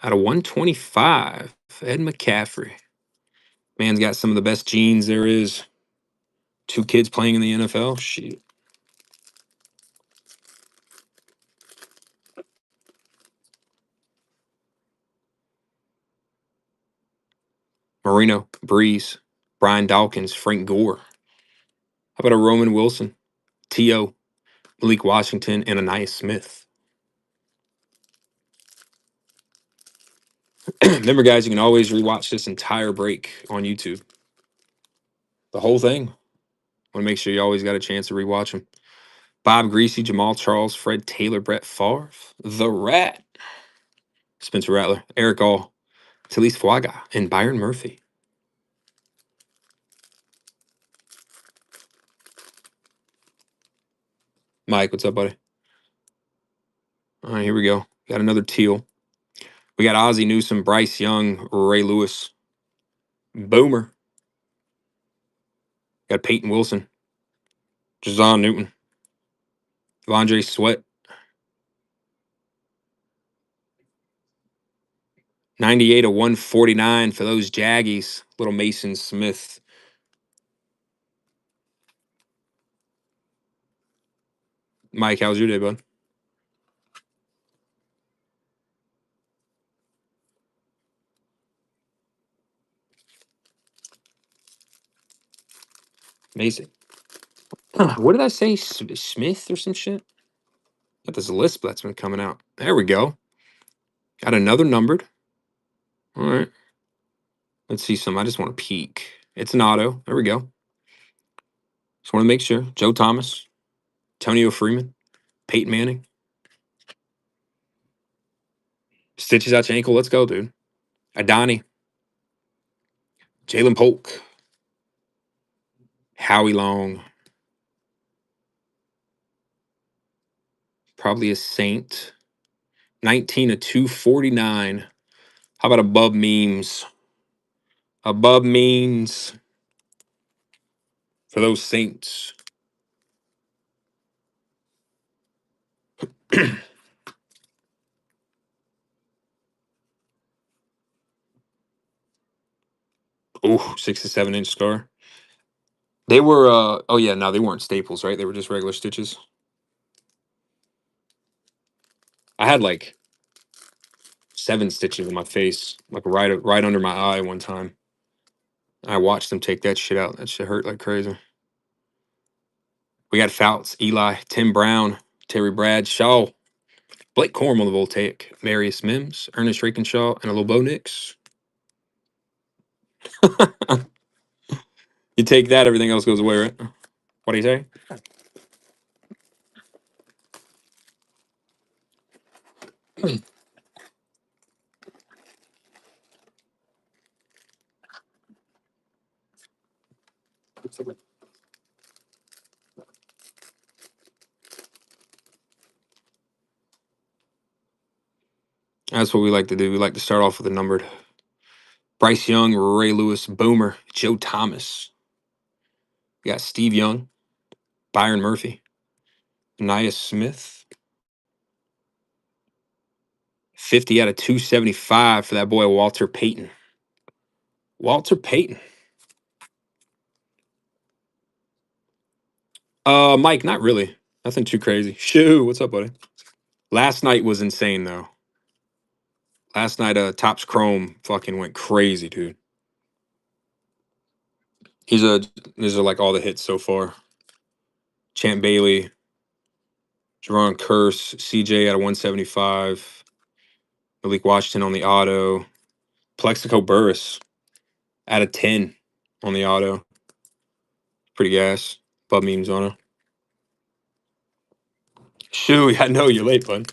Speaker 1: Out of 125, Ed McCaffrey. Man's got some of the best genes there is. 2 kids playing in the NFL. Shit. Marino, Breeze, Brian Dawkins, Frank Gore. How about a Roman Wilson, T.O., Malik Washington, and Anais Smith? Remember, guys, you can always rewatch this entire break on YouTube. The whole thing. Want to make sure you always got a chance to rewatch them. Bob Greasy, Jamal Charles, Fred Taylor, Brett Favre, The Rat, Spencer Rattler, Eric All, Talise Fuaga, and Byron Murphy. Mike, what's up, buddy? All right, here we go. Got another teal. We got Ozzie Newsome, Bryce Young, Ray Lewis, Boomer. Got Peyton Wilson, Jazon Newton, Vondre Sweat, 98 of 149 for those Jaggies. Little Mason Smith. Mike, how's your day, bud? Amazing. What did I say? Smith or some shit? Got this lisp that's been coming out. There we go. Got another numbered. All right. Let's see some. I just want to peek. It's an auto. There we go. Just want to make sure. Joe Thomas, Antonio Freeman, Peyton Manning. Stitches out your ankle. Let's go, dude. Adani, Jalen Polk, Howie Long. Probably a Saint. 19 of 249. How about above memes? Above memes for those Saints. Oh, 6 to 7 inch scar. They were oh yeah, no, they weren't staples, right? They were just regular stitches. I had like 7 stitches in my face, like right under my eye one time. I watched them take that shit out. That shit hurt like crazy. We got Fouts, Eli, Tim Brown, Terry Bradshaw, Blake Corum on the Voltaic, Marius Mims, Ernest Rakenshaw, and a little Bo Nix. You take that, everything else goes away, right? What do you say? That's what we like to do. We like to start off with a numbered. Bryce Young, Ray Lewis, Boomer, Joe Thomas. We got Steve Young, Byron Murphy, Nia Smith. 50 out of 275 for that boy Walter Payton. Walter Payton. Mike, not really. Nothing too crazy. Shoo, what's up, buddy? Last night was insane though. Last night, Topps Chrome fucking went crazy, dude. He's a These are like all the hits so far. Champ Bailey, Jerron Curse, CJ at a 175, Malik Washington on the auto, Plexico Burris at a 10 on the auto. Pretty gas. Bub memes on it. Shoo, I know you're late, bud.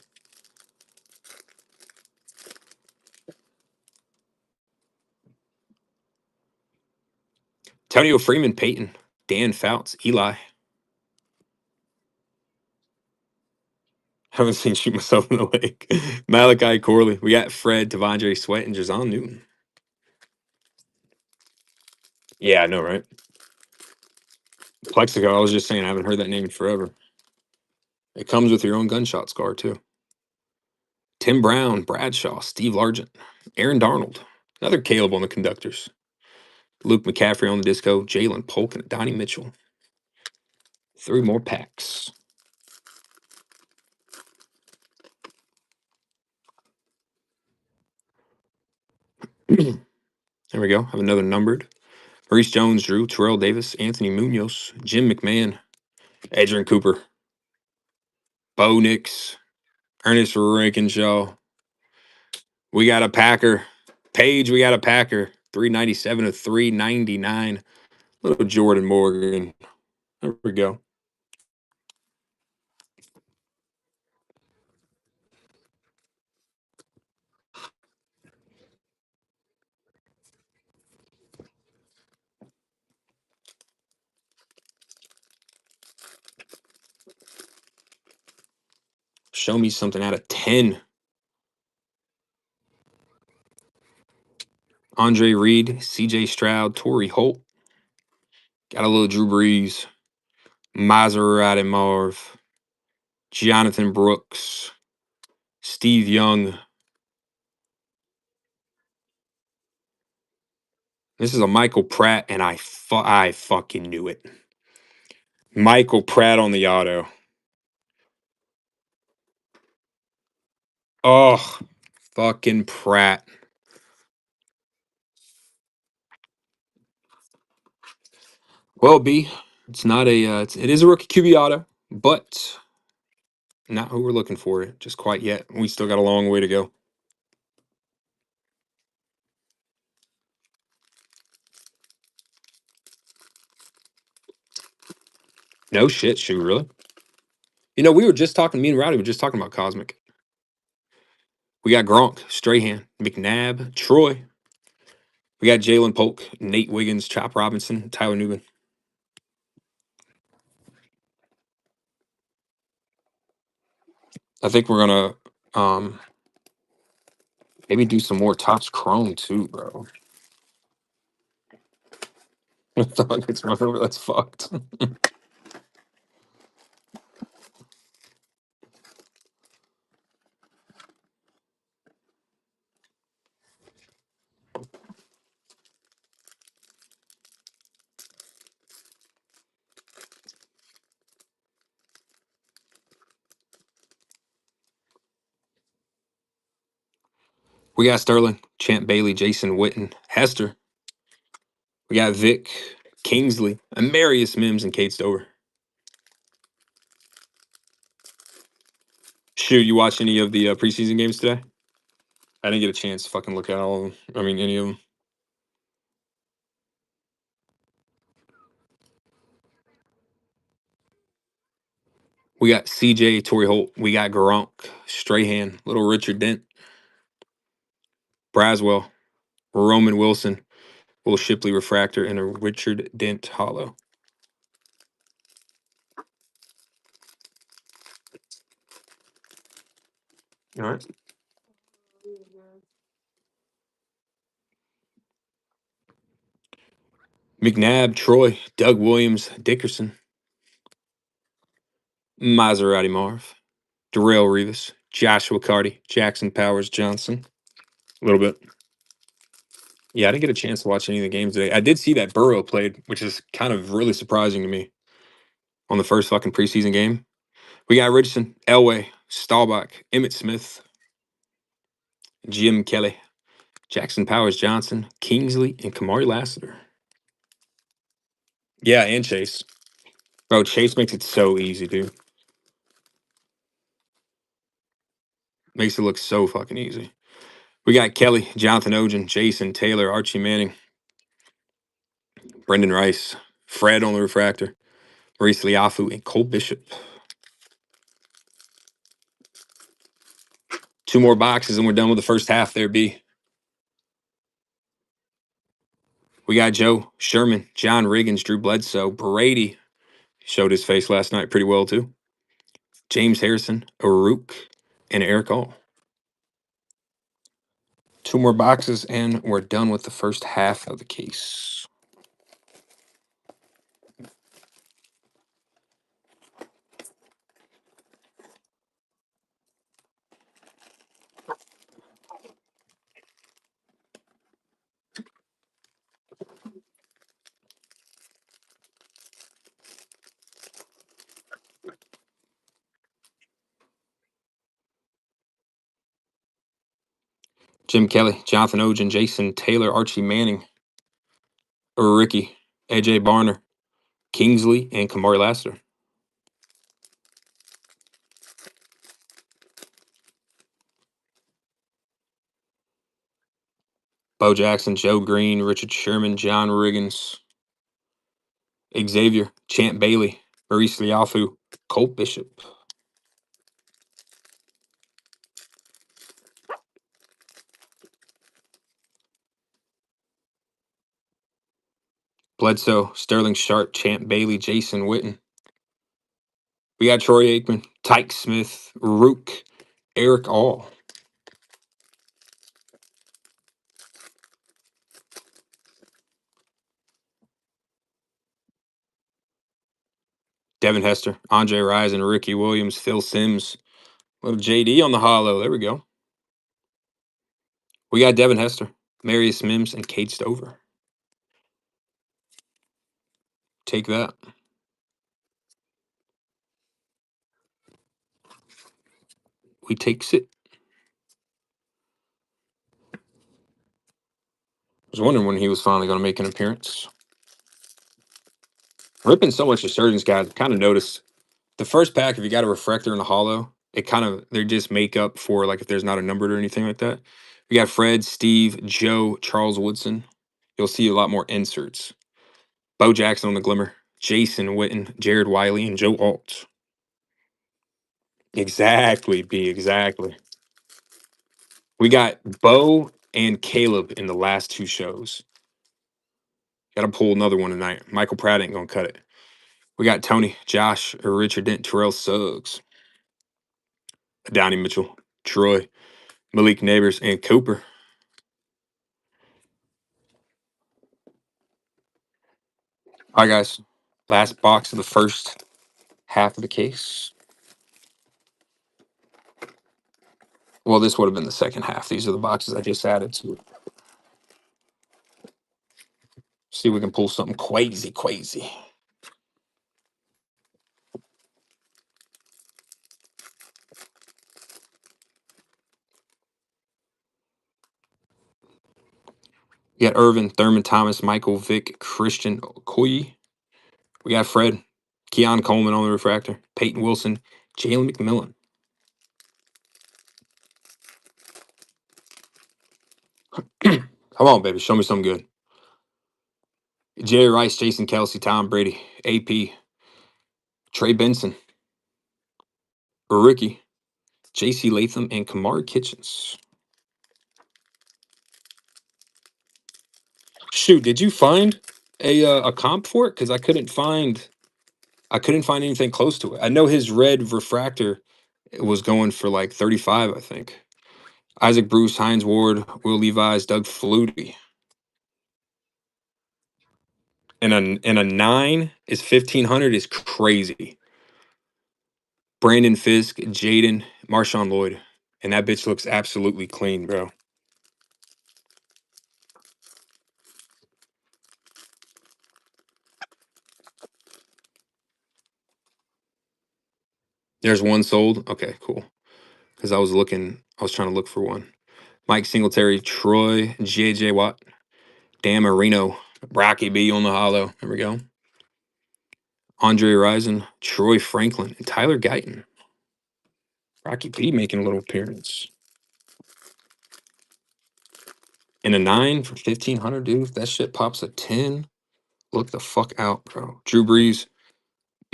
Speaker 1: Antonio Freeman, Peyton, Dan Fouts, Eli. Haven't seen shoot myself in the leg. Malachi Corley. We got Fred, Devondre Sweat, and Jazon Newton. Yeah, I know, right? Plexico, I was just saying, I haven't heard that name in forever. It comes with your own gunshot scar, too. Tim Brown, Bradshaw, Steve Largent, Aaron Darnold. Another Caleb on the conductors. Luke McCaffrey on the disco, Jalen Polk, and Donnie Mitchell. 3 more packs. There we go. Have another numbered. Maurice Jones, Drew, Terrell Davis, Anthony Munoz, Jim McMahon, Adrian Cooper, Bo Nix, Ernest Rankenshaw. We got a Packer. Page, we got a Packer. 397 to 399. Little Jordan Morgan. There we go. Show me something out of 10. Andre Reed, CJ Stroud, Torrey Holt. Got a little Drew Brees. Maserati Marv. Jonathan Brooks. Steve Young. This is a Michael Pratt, and I fucking knew it. Michael Pratt on the auto. Oh, fucking Pratt. Well, B, it's not a. It is a rookie QB auto, but not who we're looking for just quite yet. We still got a long way to go. No shit, shoot, really? You know, we were just talking. Me and Rowdy were just talking about Cosmic. We got Gronk, Strahan, McNabb, Troy. We got Jalen Polk, Nate Wiggins, Chop Robinson, Tyler Newman. I think we're gonna maybe do some more Topps Chrome too, bro. It's run over. That's fucked. We got Sterling, Champ Bailey, Jason Witten, Hester. We got Vic, Kingsley, Amarius Mims, and Kate Stover. Shoot, you watch any of the preseason games today? I didn't get a chance to fucking look at all of them. I mean, any of them. We got CJ, Torrey Holt. We got Gronk, Strahan, Little Richard Dent, Braswell, Roman Wilson, Will Shipley Refractor, and a Richard Dent Hollow. All right. McNabb, Troy, Doug Williams, Dickerson, Maserati Marv, Darrell Revis, Joshua Carty, Jackson Powers Johnson. A little bit. Yeah, I didn't get a chance to watch any of the games today. I did see that Burrow played, which is kind of really surprising to me. on the first fucking preseason game. We got Richardson, Elway, Staubach, Emmett Smith, Jim Kelly, Jackson Powers Johnson, Kingsley, and Kamari Lassiter. Yeah, and Chase. Bro, Chase makes it so easy, dude. Makes it look so fucking easy. We got Kelly, Jonathan Ogen, Jason Taylor, Archie Manning, Brendan Rice, Fred on the refractor, Maurice Liafu, and Cole Bishop. 2 more boxes and we're done with the first half there, B. We got Joe Sherman, John Riggins, Drew Bledsoe, Brady showed his face last night pretty well too. James Harrison, Aruk, and Eric All. 2 more boxes and we're done with the first half of the case. Jim Kelly, Jonathan Ogen, Jason Taylor, Archie Manning, Ricky, AJ Barner, Kingsley, and Kamari Lassiter. Bo Jackson, Joe Green, Richard Sherman, John Riggins, Xavier, Champ Bailey, Maurice Liafu, Colt Bishop. Bledsoe, Sterling Sharp, Champ Bailey, Jason Witten. We got Troy Aikman, Tyke Smith, Rook, Eric All. Devin Hester, Andre Rison, Ricky Williams, Phil Sims. Little JD on the hollow. There we go. We got Devin Hester, Marius Mims, and Cade Stover. Take that. We takes it. I was wondering when he was finally going to make an appearance. Ripping so much Resurgence, guys. Kind of noticed the first pack, if you got a refractor in the hollow, it kind of, they just make up for like if there's not a numbered or anything like that. We got Fred, Steve, Joe, Charles Woodson. You'll see a lot more inserts. Bo Jackson on the Glimmer, Jason Witten, Jared Wiley, and Joe Alt. Exactly, B, exactly. We got Bo and Caleb in the last 2 shows. Got to pull another one tonight. Michael Pratt ain't going to cut it. We got Tony, Josh, Richard Dent, Terrell Suggs, Downey Mitchell, Troy, Malik Neighbors, and Cooper. All right, guys. Last box of the first half of the case. Well, this would have been the second half. These are the boxes I just added to it. See if we can pull something crazy. We got Irvin, Thurman Thomas, Michael Vick, Christian Okoye. We got Fred, Keon Coleman on the refractor, Peyton Wilson, Jalen McMillan. Come on, baby. Show me something good. Jerry Rice, Jason Kelsey, Tom Brady, AP, Trey Benson, Ricky, JC Latham, and Kamari Kitchens. Shoot, did you find a comp for it? Because I couldn't find anything close to it. I know his red refractor was going for like 35, I think. Isaac Bruce, Hines Ward, Will Levi's, Doug Flutie. And a 9 is 1,500 is crazy. Brandon Fisk, Jaden, Marshawn Lloyd. And that bitch looks absolutely clean, bro. There's one sold. Okay, cool. Because I was trying to look for one. Mike Singletary, Troy, J.J. Watt, Dan Marino, Rocky B on the hollow. There we go. Andre Rison, Troy Franklin, and Tyler Guyton. Rocky B making a little appearance. And a 9 for 1,500, dude. If that shit pops a 10, look the fuck out, bro. Drew Brees,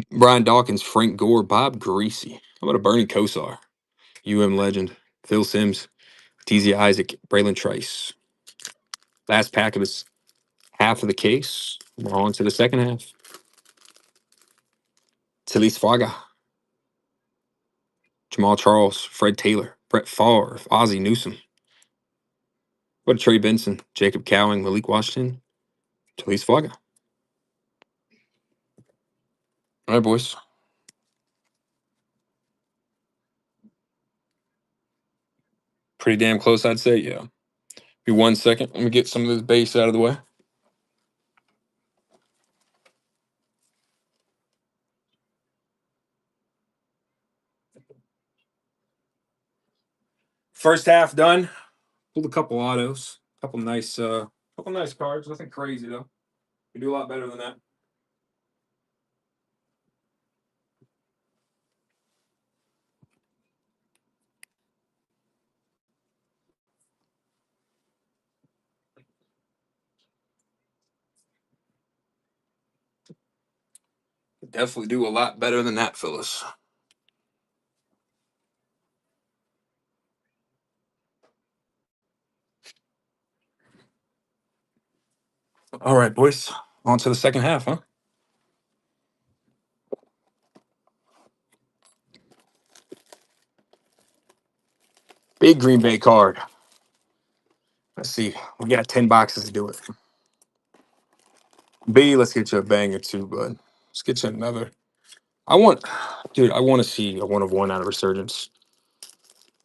Speaker 1: Brian Dawkins, Frank Gore, Bob Greasy. How about a Bernie Kosar? legend. Phil Simms, TZ Isaac, Braylon Trice. Last pack of this half of the case. We're on to the second half. Tilly Swaga, Jamal Charles, Fred Taylor, Brett Favre, Ozzie Newsome. What a Trey Benson, Jacob Cowing, Malik Washington, Tilly Swaga. All right, boys. Pretty damn close, I'd say, yeah. Be 1 second. Let me get some of this base out of the way. First half done. Pulled a couple autos, couple nice cards. Nothing crazy though. We do a lot better than that. Definitely do a lot better than that, Phyllis. All right, boys. On to the second half, huh? Big Green Bay card. Let's see. We got 10 boxes to do it. B, let's get you a bang or two, bud. Let's get you another. I want to see a 1 of 1 out of Resurgence.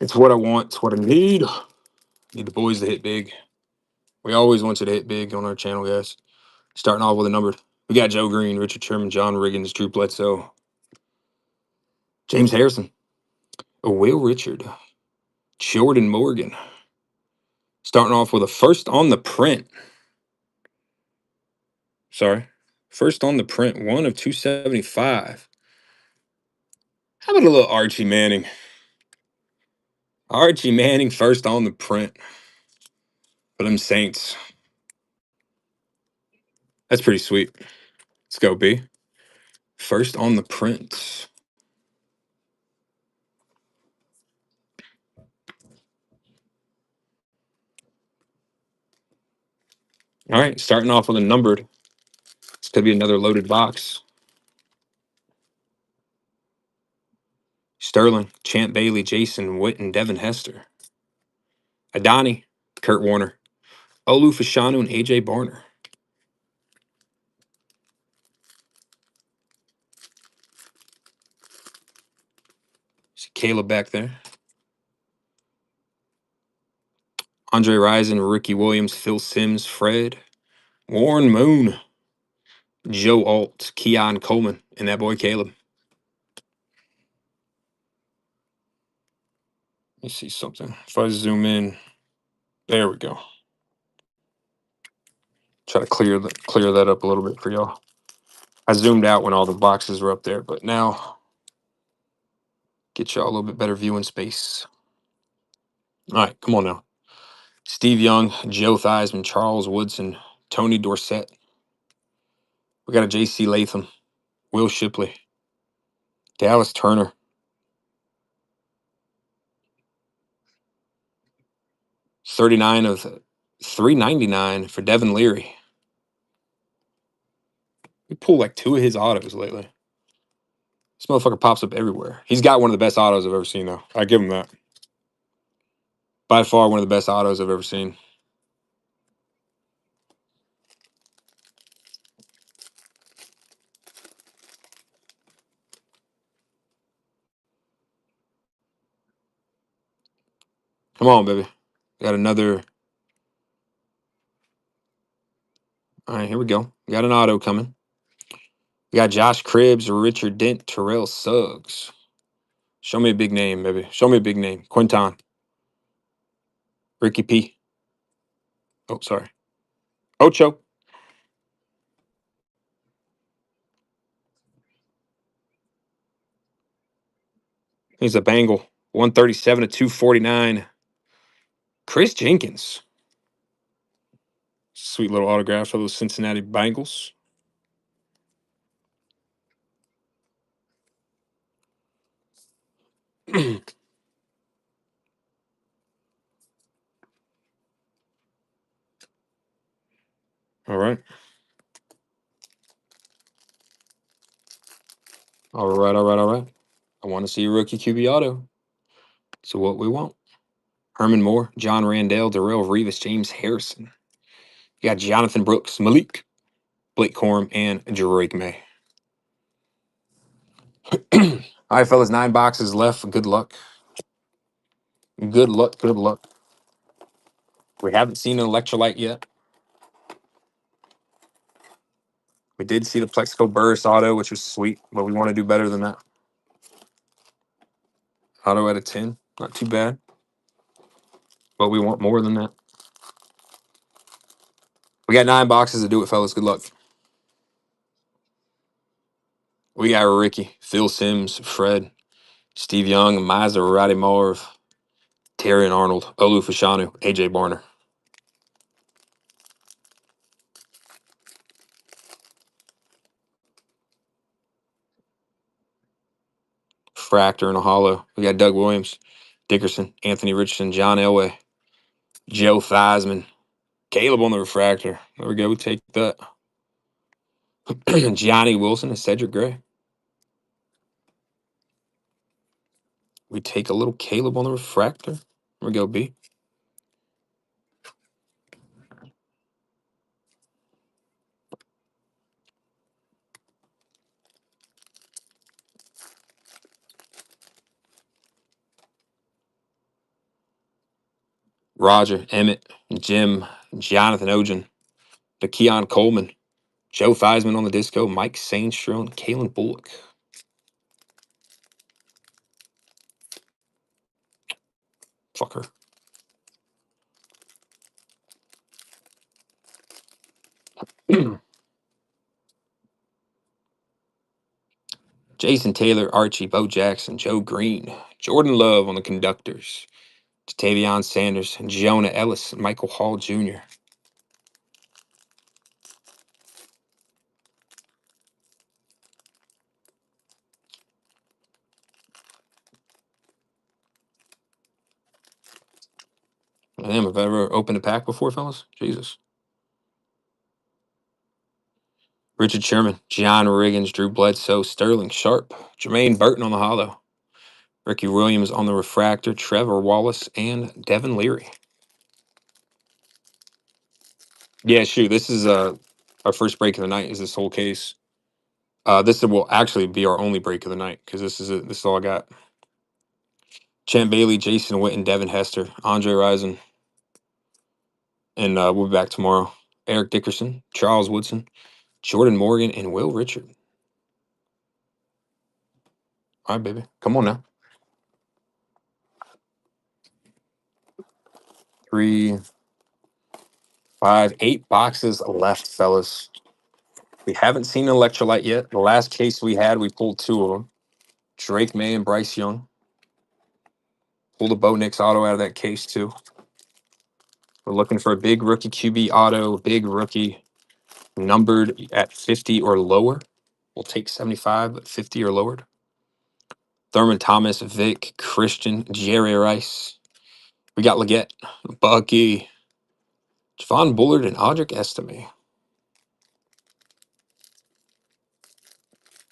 Speaker 1: It's what I want. It's what I need. Need the boys to hit big. We always want you to hit big on our channel, guys. Starting off with a number. We got Joe Green, Richard Sherman, John Riggins, Drew Bledsoe, James Harrison, Will Richard, Jordan Morgan. Starting off with a first on the print. Sorry. First on the print, 1 of 275. How about a little Archie Manning? Archie Manning, first on the print for them Saints. That's pretty sweet. Let's go, B. First on the print. All right, starting off with a numbered. It's going to be another loaded box. Sterling, Champ Bailey, Jason Witten, Devin Hester. Adani, Kurt Warner. Olu Fashanu and AJ Barner. See Caleb back there. Andre Rison, Ricky Williams, Phil Simms, Fred. Warren Moon. Joe Alt, Keon Coleman, and that boy Caleb. Let me see something. If I zoom in, there we go. Try to clear that up a little bit for y'all. I zoomed out when all the boxes were up there, but now get y'all a little bit better viewing space. All right, come on now. Steve Young, Joe Theismann, Charles Woodson, Tony Dorsett. We got a J.C. Latham, Will Shipley, Dallas Turner. 39 of 399 for Devin Leary. We pulled like 2 of his autos lately. This motherfucker pops up everywhere. He's got one of the best autos I've ever seen, though. I give him that. By far, one of the best autos I've ever seen. Come on, baby. Got another. All right, here we go. We got an auto coming. We got Josh Cribbs, Richard Dent, Terrell Suggs. Show me a big name, baby. Show me a big name. Quinton. Ricky P. Oh, sorry. Ocho. He's a Bengal. 137 to 249. Chris Jenkins. Sweet little autograph for those Cincinnati Bengals. All right. All right, all right, all right. I want to see a rookie QB auto. So what we want. Herman Moore, John Randall, Darrell Revis, James Harrison. You got Jonathan Brooks, Malik, Blake Corum, and Drake May. All right, fellas, 9 boxes left. Good luck. Good luck. Good luck. We haven't seen an electrolyte yet. We did see the Plexico Burst auto, which was sweet, but we want to do better than that. Auto out of 10. Not too bad. But we want more than that. We got 9 boxes to do it, fellas. Good luck. We got Ricky, Phil Sims, Fred, Steve Young, Maserati Marv, Terry and Arnold, Olu Fashanu, AJ Barner. Fractor and a hollow. We got Doug Williams, Dickerson, Anthony Richardson, John Elway, Joe Theismann, Caleb on the refractor. There we go. We take that. Johnny Wilson and Cedric Gray. We take a little Caleb on the refractor. There we go, B. Roger, Emmett, Jim, Jonathan Ogen, Keon Coleman, Joe Theismann on the disco, Mike Sainstro, and Kalen Bullock. Fucker. Jason Taylor, Archie, Bo Jackson, Joe Green, Jordan Love on the conductors, Tavion Sanders, Jonah Ellis, and Michael Hall Jr. Damn, have I ever opened a pack before, fellas? Jesus. Richard Sherman, John Riggins, Drew Bledsoe, Sterling Sharp, Jermaine Burton on the hollow, Ricky Williams on the refractor, Trevor Wallace, and Devin Leary. Yeah, shoot. This is our first break of the night. Is this whole case? This will actually be our only break of the night because this is it. This is all I got. Champ Bailey, Jason Witten, Devin Hester, Andre Rison, and we'll be back tomorrow. Eric Dickerson, Charles Woodson, Jordan Morgan, and Will Richard. All right, baby. Come on now. 3, 5, 8 boxes left, fellas. We haven't seen an electrolyte yet. The last case we had, we pulled 2 of them. Drake May and Bryce Young. Pulled a Bo Nix auto out of that case, too. We're looking for a big rookie QB auto, big rookie numbered at 50 or lower. We'll take 75, but 50 or lowered. Thurman Thomas, Vic, Christian, Jerry Rice. We got Leggett, Bucky, Javon Bullard, and Audric Estime.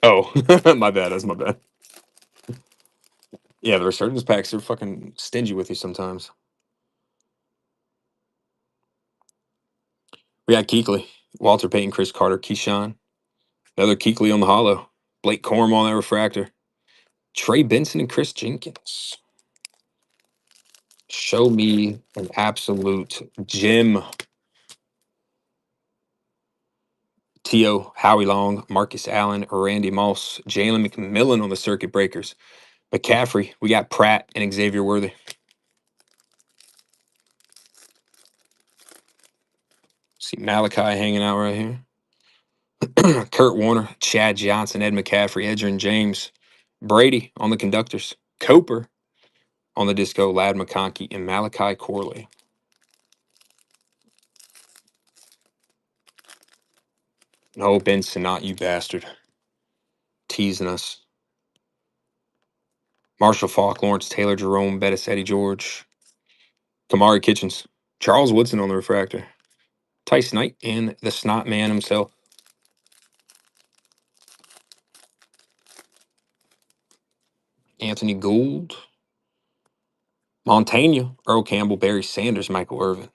Speaker 1: Oh, my bad. That's my bad. Yeah, the Resurgence packs are fucking stingy with you sometimes. We got Keekly, Walter Payton, Chris Carter, Keyshawn. Another Keekly on the hollow. Blake Corum on that refractor. Trey Benson and Chris Jenkins. Show me an absolute gem. T.O., Howie Long, Marcus Allen, Randy Moss, Jalen McMillan on the circuit breakers. McCaffrey, we got Pratt and Xavier Worthy. See Malachi hanging out right here. Kurt Warner, Chad Johnson, Ed McCaffrey, Edgerrin James, Brady on the conductors, Coper on the disco, Lad McConkey, and Malachi Corley. No, Ben Sinnott, you bastard. Teasing us. Marshall Falk, Lawrence Taylor, Jerome Bettis, Eddie George, Kamari Kitchens, Charles Woodson on the refractor, Tice Knight, and the Snot Man himself. Anthony Gould, Montaigne, Earl Campbell, Barry Sanders, Michael Irvin.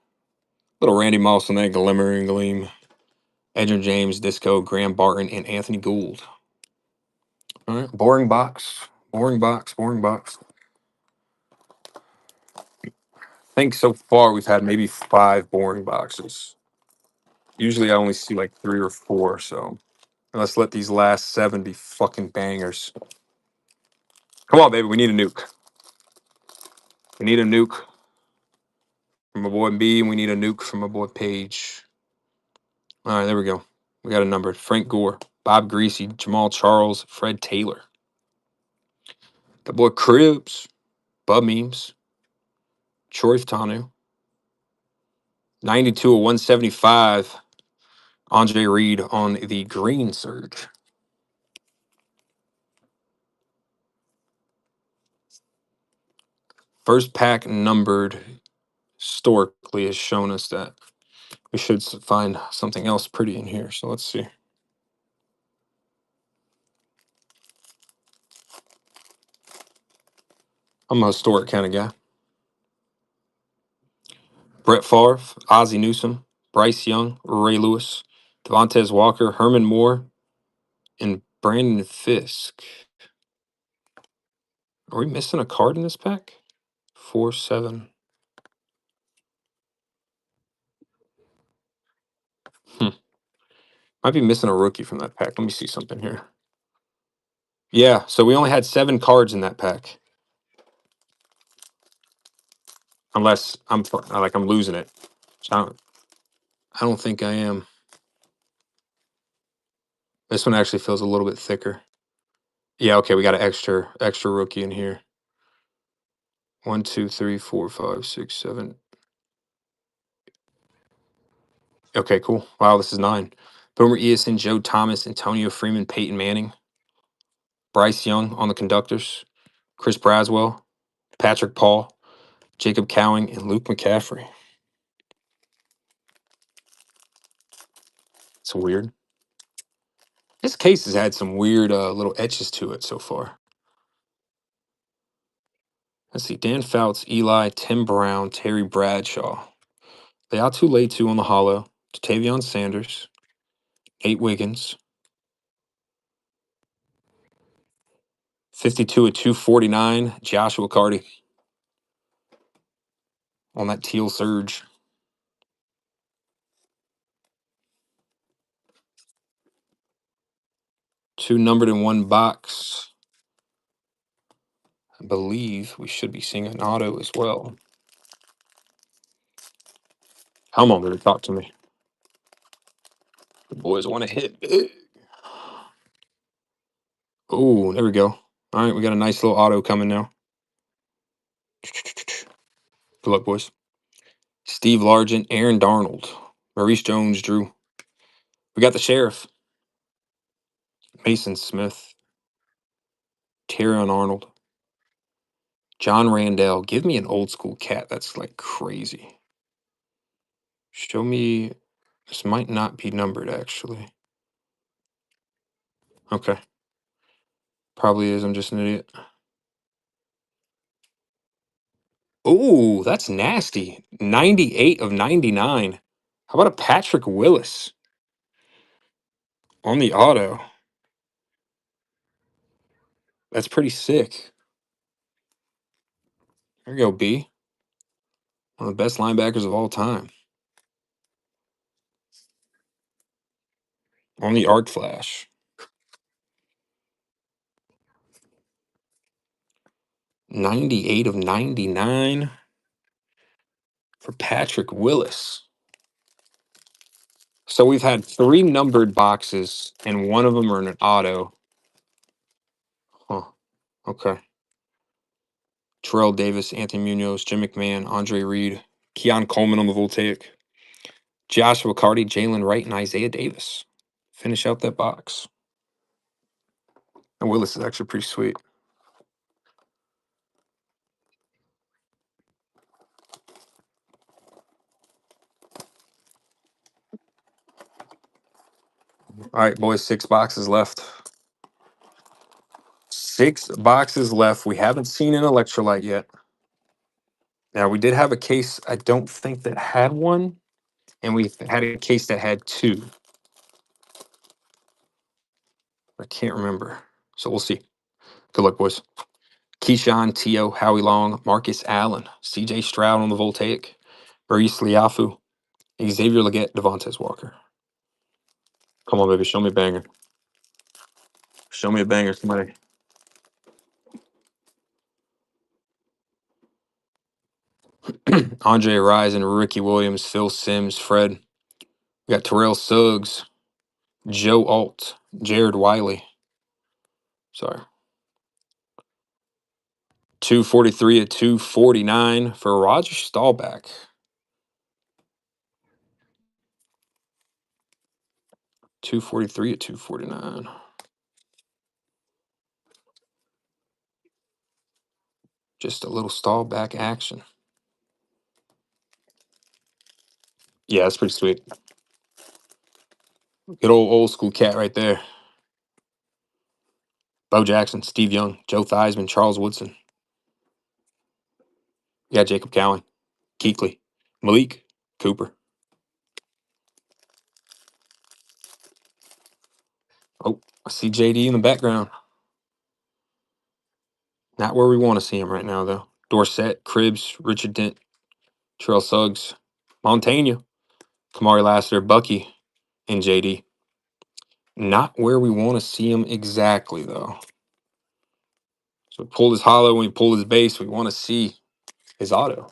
Speaker 1: Little Randy Moss on that glimmering gleam. Edgerrin James, Disco, Graham Barton, and Anthony Gould. All right, boring box. Boring box. Boring box. I think so far we've had maybe 5 boring boxes. Usually I only see like 3 or 4, so let's let these last 7 be fucking bangers. Come on, baby, we need a nuke. We need a nuke from my boy B, and we need a nuke from my boy Page. All right, there we go. We got a number. Frank Gore, Bob Greasy, Jamal Charles, Fred Taylor. The boy Cribs, Bub Memes, Troy Tanu. 92 of 175. Andre Reed on the green surge. First pack numbered historically has shown us that we should find something else pretty in here. So let's see. I'm a historic kind of guy. Brett Favre, Ozzie Newsome, Bryce Young, Ray Lewis, Devontae Walker, Herman Moore, and Brandon Fisk. Are we missing a card in this pack? 4, 7. Might be missing a rookie from that pack. Let me see something here. Yeah, so we only had 7 cards in that pack. Unless I'm losing it. So I don't think I am. This one actually feels a little bit thicker. Yeah, okay, we got an extra rookie in here. 1, 2, 3, 4, 5, 6, 7. Okay, cool. Wow, this is 9. Boomer Esiason, Joe Thomas, Antonio Freeman, Peyton Manning, Bryce Young on the conductors, Chris Braswell, Patrick Paul, Jacob Cowing, and Luke McCaffrey. It's weird. This case has had some weird little etches to it so far. Let's see. Dan Fouts, Eli, Tim Brown, Terry Bradshaw. Leatu Letu on the hollow. Tavion Sanders. Nate Wiggins. 52 at 249. Joshua Carty on that teal surge. Two numbered in one box. I believe we should be seeing an auto as well. Come on, baby, talk to me. The boys want to hit big. Oh, there we go. All right, we got a nice little auto coming now. Good luck, boys. Steve Largent, Aaron Darnold, Maurice Jones, Drew. We got the Sheriff. Mason Smith, Terrion Arnold, John Randall. Give me an old school cat. That's like crazy. Show me. This might not be numbered, actually. Okay. Probably is. I'm just an idiot. Oh, that's nasty. 98 of 99. How about a Patrick Willis on the auto? That's pretty sick. There you go, B. One of the best linebackers of all time. On the arc flash. 98 of 99 for Patrick Willis. So we've had 3 numbered boxes, and one of them are an auto. Huh. Okay. Terrell Davis, Anthony Munoz, Jim McMahon, Andre Reed, Keon Coleman on the Voltaic, Joshua Carty, Jalen Wright, and Isaiah Davis. Finish out that box. And Willis is actually pretty sweet. All right, boys, 6 boxes left. 6 boxes left. We haven't seen an electrolyte yet. Now, we did have a case, I don't think that had one, and we had a case that had 2. I can't remember. So we'll see. Good luck, boys. Keyshawn, Tio, Howie Long, Marcus Allen, CJ Stroud on the Voltaic, Maurice Liafu, Xavier Leggett, Devontae Walker. Come on, baby. Show me a banger. Show me a banger, somebody. Andre Rison, Ricky Williams, Phil Sims, Fred. We got Terrell Suggs, Joe Alt, Jared Wiley. Sorry. 243 at 249 for Roger Staubach. 243 at 249. Just a little Staubach action. Yeah, that's pretty sweet. Good old school cat right there. Bo Jackson, Steve Young, Joe Theismann, Charles Woodson. You got Jacob Cowan, Keekly, Malik Cooper. Oh, I see JD in the background. Not where we want to see him right now, though. Dorsett, Cribbs, Richard Dent, Terrell Suggs, Montaigne, Kamari Lassiter, Bucky, and JD. Not where we want to see him exactly, though. So we pulled his hollow, when we pulled his base, we want to see his auto.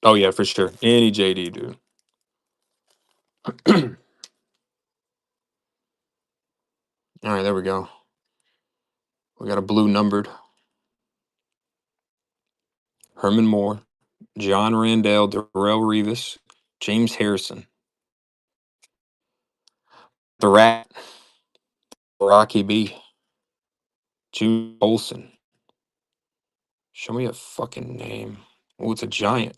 Speaker 1: Oh, yeah, for sure. Any JD, dude. All right, there we go. We got a blue numbered. Herman Moore, John Randall, Darrell Revis, James Harrison. The Rat, Rocky B, Jude Olson. Show me a fucking name. Oh, it's a giant.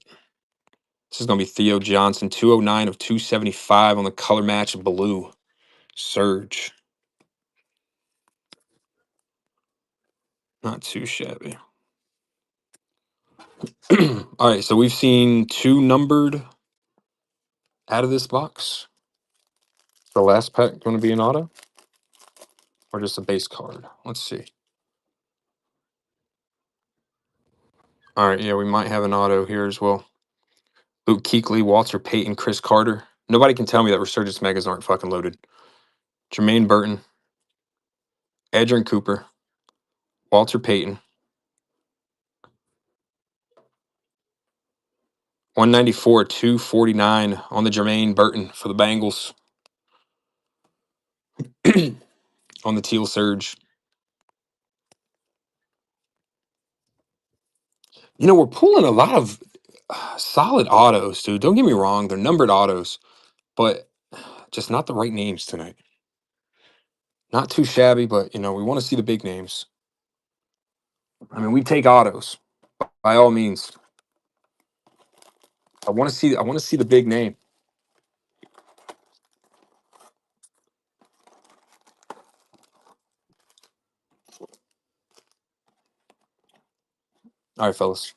Speaker 1: This is going to be Theo Johnson, 209 of 275 on the color match blue. Surge. Not too shabby. All right, so we've seen 2 numbered out of this box. The last pack going to be an auto? Or just a base card? Let's see. All right, yeah, we might have an auto here as well. Luke Kuechly, Walter Payton, Chris Carter. Nobody can tell me that Resurgence Megas aren't fucking loaded. Jermaine Burton, Edrin Cooper, Walter Payton. 194, 249 on the Jermaine Burton for the Bengals. On the teal surge. You know, we're pulling a lot of solid autos, dude. Don't get me wrong. They're numbered autos, but just not the right names tonight. Not too shabby, but, you know, we want to see the big names. I mean, we take autos by all means. I want to see the big name. All right, fellas.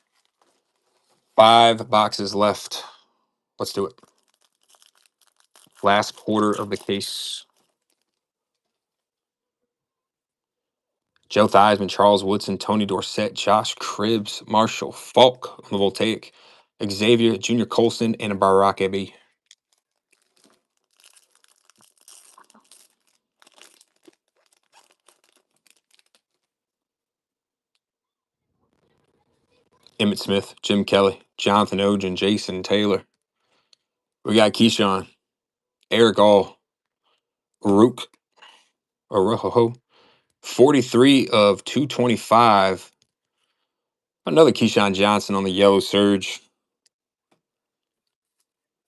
Speaker 1: 5 boxes left. Let's do it. Last quarter of the case. Joe Theismann, Charles Woodson, Tony Dorsett, Josh Cribbs, Marshall Falk on the Voltaic, Xavier Junior Colson, and Barack Eby. Emmitt Smith, Jim Kelly, Jonathan Ogen, Jason Taylor. We got Keyshawn, Eric All, Rook, Oroho, 43 of 225. Another Keyshawn Johnson on the yellow surge.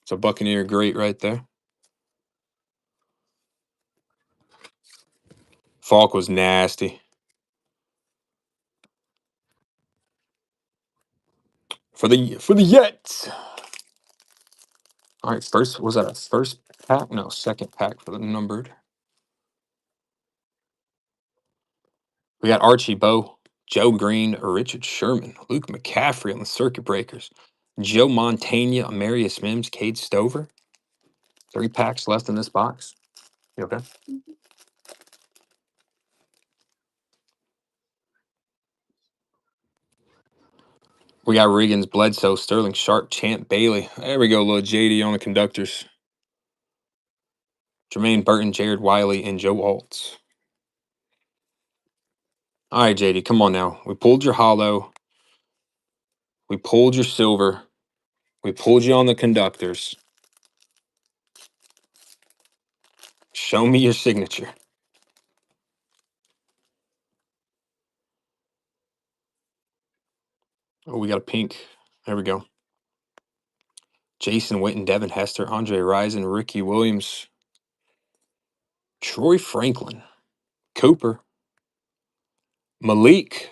Speaker 1: It's a Buccaneer great right there. Falk was nasty. For the Jets. All right, first was that a first pack? No, second pack for the numbered. We got Archie Bowe, Joe Green, Richard Sherman, Luke McCaffrey on the circuit breakers, Joe Montana, Amarius Mims, Cade Stover. 3 packs left in this box. You okay? We got Riggins, Bledsoe, Sterling Sharp, Champ Bailey. There we go, little JD on the conductors. Jermaine Burton, Jared Wiley, and Joe Altz. All right, JD, come on now. We pulled your hollow. We pulled your silver. We pulled you on the conductors. Show me your signature. Oh, we got a pink. There we go. Jason Witten, Devin Hester, Andre Rison, Ricky Williams, Troy Franklin, Cooper, Malik.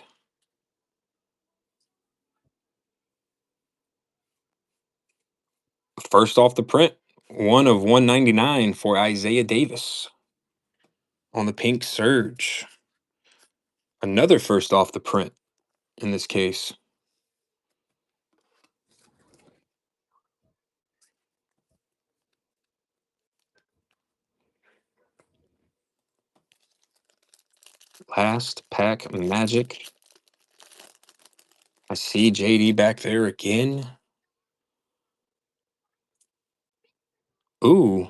Speaker 1: First off the print, 1 of 199 for Isaiah Davis on the pink surge. Another first off the print in this case. Last pack Magic. I see JD back there again. Ooh.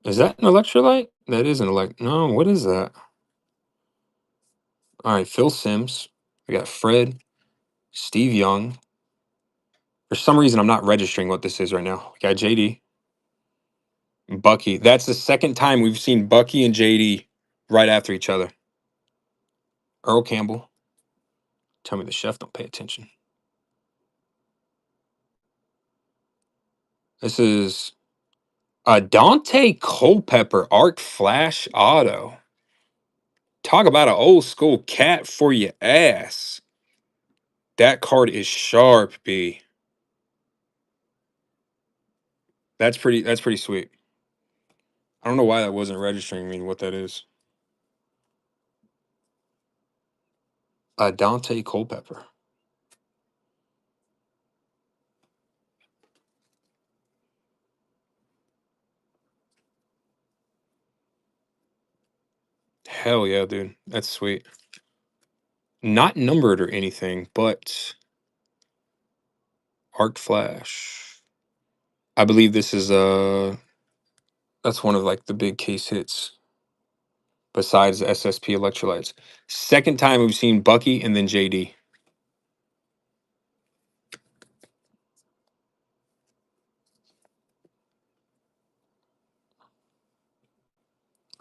Speaker 1: Is that an electrolyte? That is an No, what is that? All right, Phil Sims. We got Fred, Steve Young. For some reason, I'm not registering what this is right now. We got JD, Bucky. That's the second time we've seen Bucky and JD right after each other. Earl Campbell. Tell me the chef don't pay attention. This is a Dante Culpepper Arc Flash Auto. Talk about an old school cat for your ass. That card is sharp, B. That's pretty sweet. I don't know why that wasn't registering me what that is. Dante Culpepper. Hell yeah, dude. That's sweet. Not numbered or anything, but Arc Flash. I believe this is that's one of like the big case hits besides the SSP electrolytes. Second time we've seen Bucky and then JD.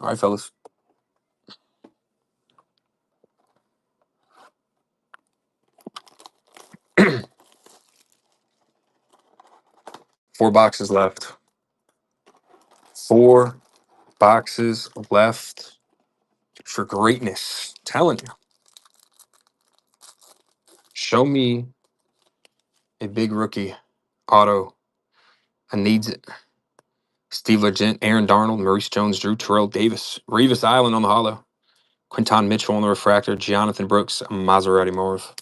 Speaker 1: All right, fellas. Four boxes left. 4 boxes left for greatness. Telling you. Show me a big rookie auto. I needs it. Steve Legent, Aaron Darnold, Maurice Jones, Drew Terrell Davis, Revis Island on the hollow, Quinton Mitchell on the refractor, Jonathan Brooks, Maserati Morv.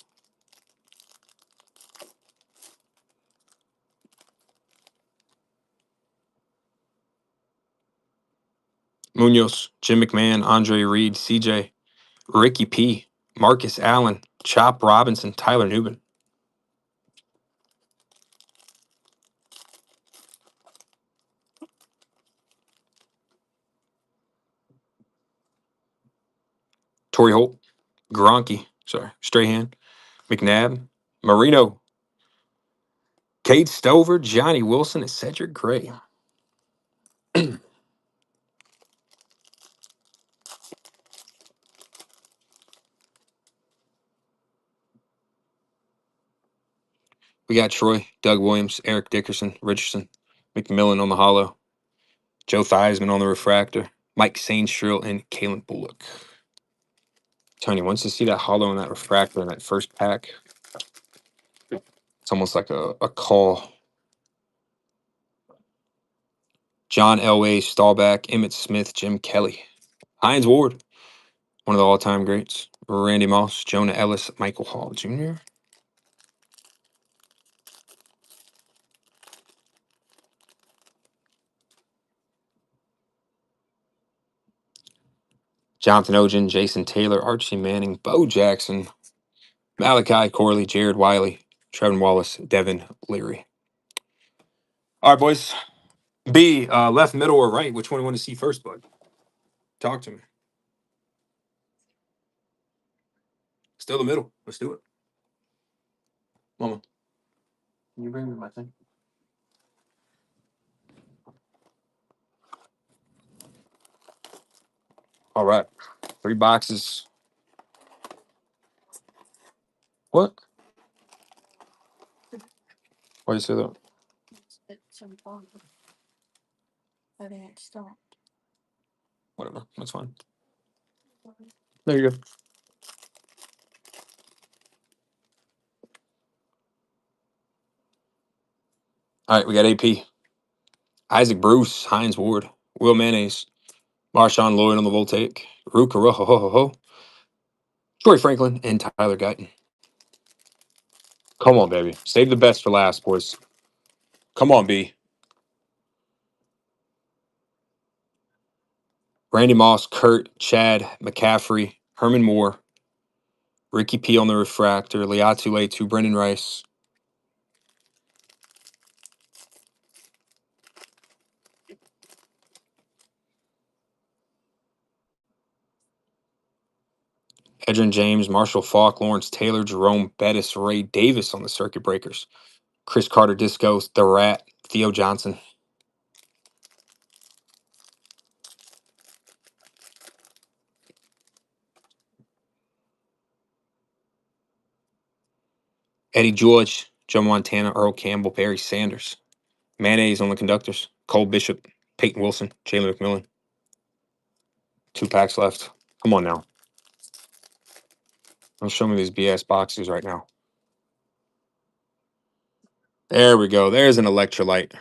Speaker 1: Munoz, Jim McMahon, Andre Reed, CJ, Ricky P, Marcus Allen, Chop Robinson, Tyler Newman. Torrey Holt, Gronky. Sorry. Strahan. McNabb. Marino. Cade Stover. Johnny Wilson, and Cedric Gray. We got Troy, Doug Williams, Eric Dickerson, Richardson, McMillan on the hollow, Joe Theismann on the refractor, Mike Sainstrill, and Kalen Bullock. Tony, once you see that hollow and that refractor in that first pack, it's almost like a call. John Elway, Staubach, Emmett Smith, Jim Kelly, Hines Ward, one of the all-time greats, Randy Moss, Jonah Ellis, Michael Hall Jr., Jonathan Ogen, Jason Taylor, Archie Manning, Bo Jackson, Malachi Corley, Jared Wiley, Trevin Wallace, Devin Leary. All right, boys. B, left, middle, or right? Which one do you want to see first, bud? Talk to me. Still the middle. Let's do it. Mama, can you bring me my thing? All right. 3 boxes. What? Why do you say that? Whatever. That's fine. There you go. All right, we got AP. Isaac Bruce, Hines Ward, Will Mayonnaise, Marshawn Lloyd on the Voltaic, Ruka Roho, Troy Franklin, and Tyler Guyton. Come on, baby. Save the best for last, boys. Come on, B. Randy Moss, Kurt, Chad, McCaffrey, Herman Moore, Ricky P on the refractor, Liatu Letu, Brendan Rice, Edrin James, Marshall Falk, Lawrence Taylor, Jerome Bettis, Ray Davis on the circuit breakers, Chris Carter Discos, The Rat, Theo Johnson, Eddie George, Joe Montana, Earl Campbell, Barry Sanders, Mayonnaise on the conductors, Cole Bishop, Peyton Wilson, Jalen McMillan. 2 packs left. Come on now. Don't show me these BS boxes right now. There we go. There's an electrolyte.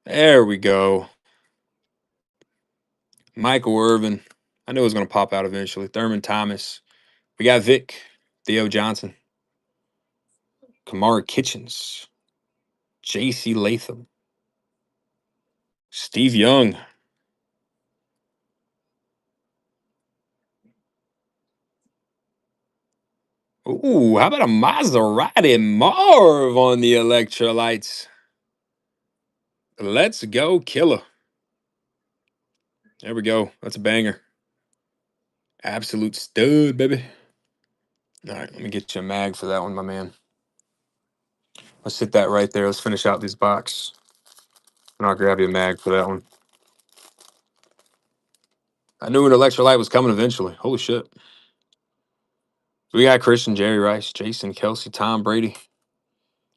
Speaker 1: There we go. Michael Irvin. I knew it was going to pop out eventually. Thurman Thomas. We got Vic, Theo Johnson, Kamara Kitchens, J.C. Latham, Steve Young. Ooh, how about a Maserati Marv on the electrolytes? Let's go, killer. There we go. That's a banger. Absolute stud, baby. All right, let me get you a mag for that one, my man. Let's sit that right there. Let's finish out this box. And I'll grab you a mag for that one. I knew an electrolyte was coming eventually. Holy shit. We got Christian, Jerry Rice, Jason Kelsey, Tom Brady,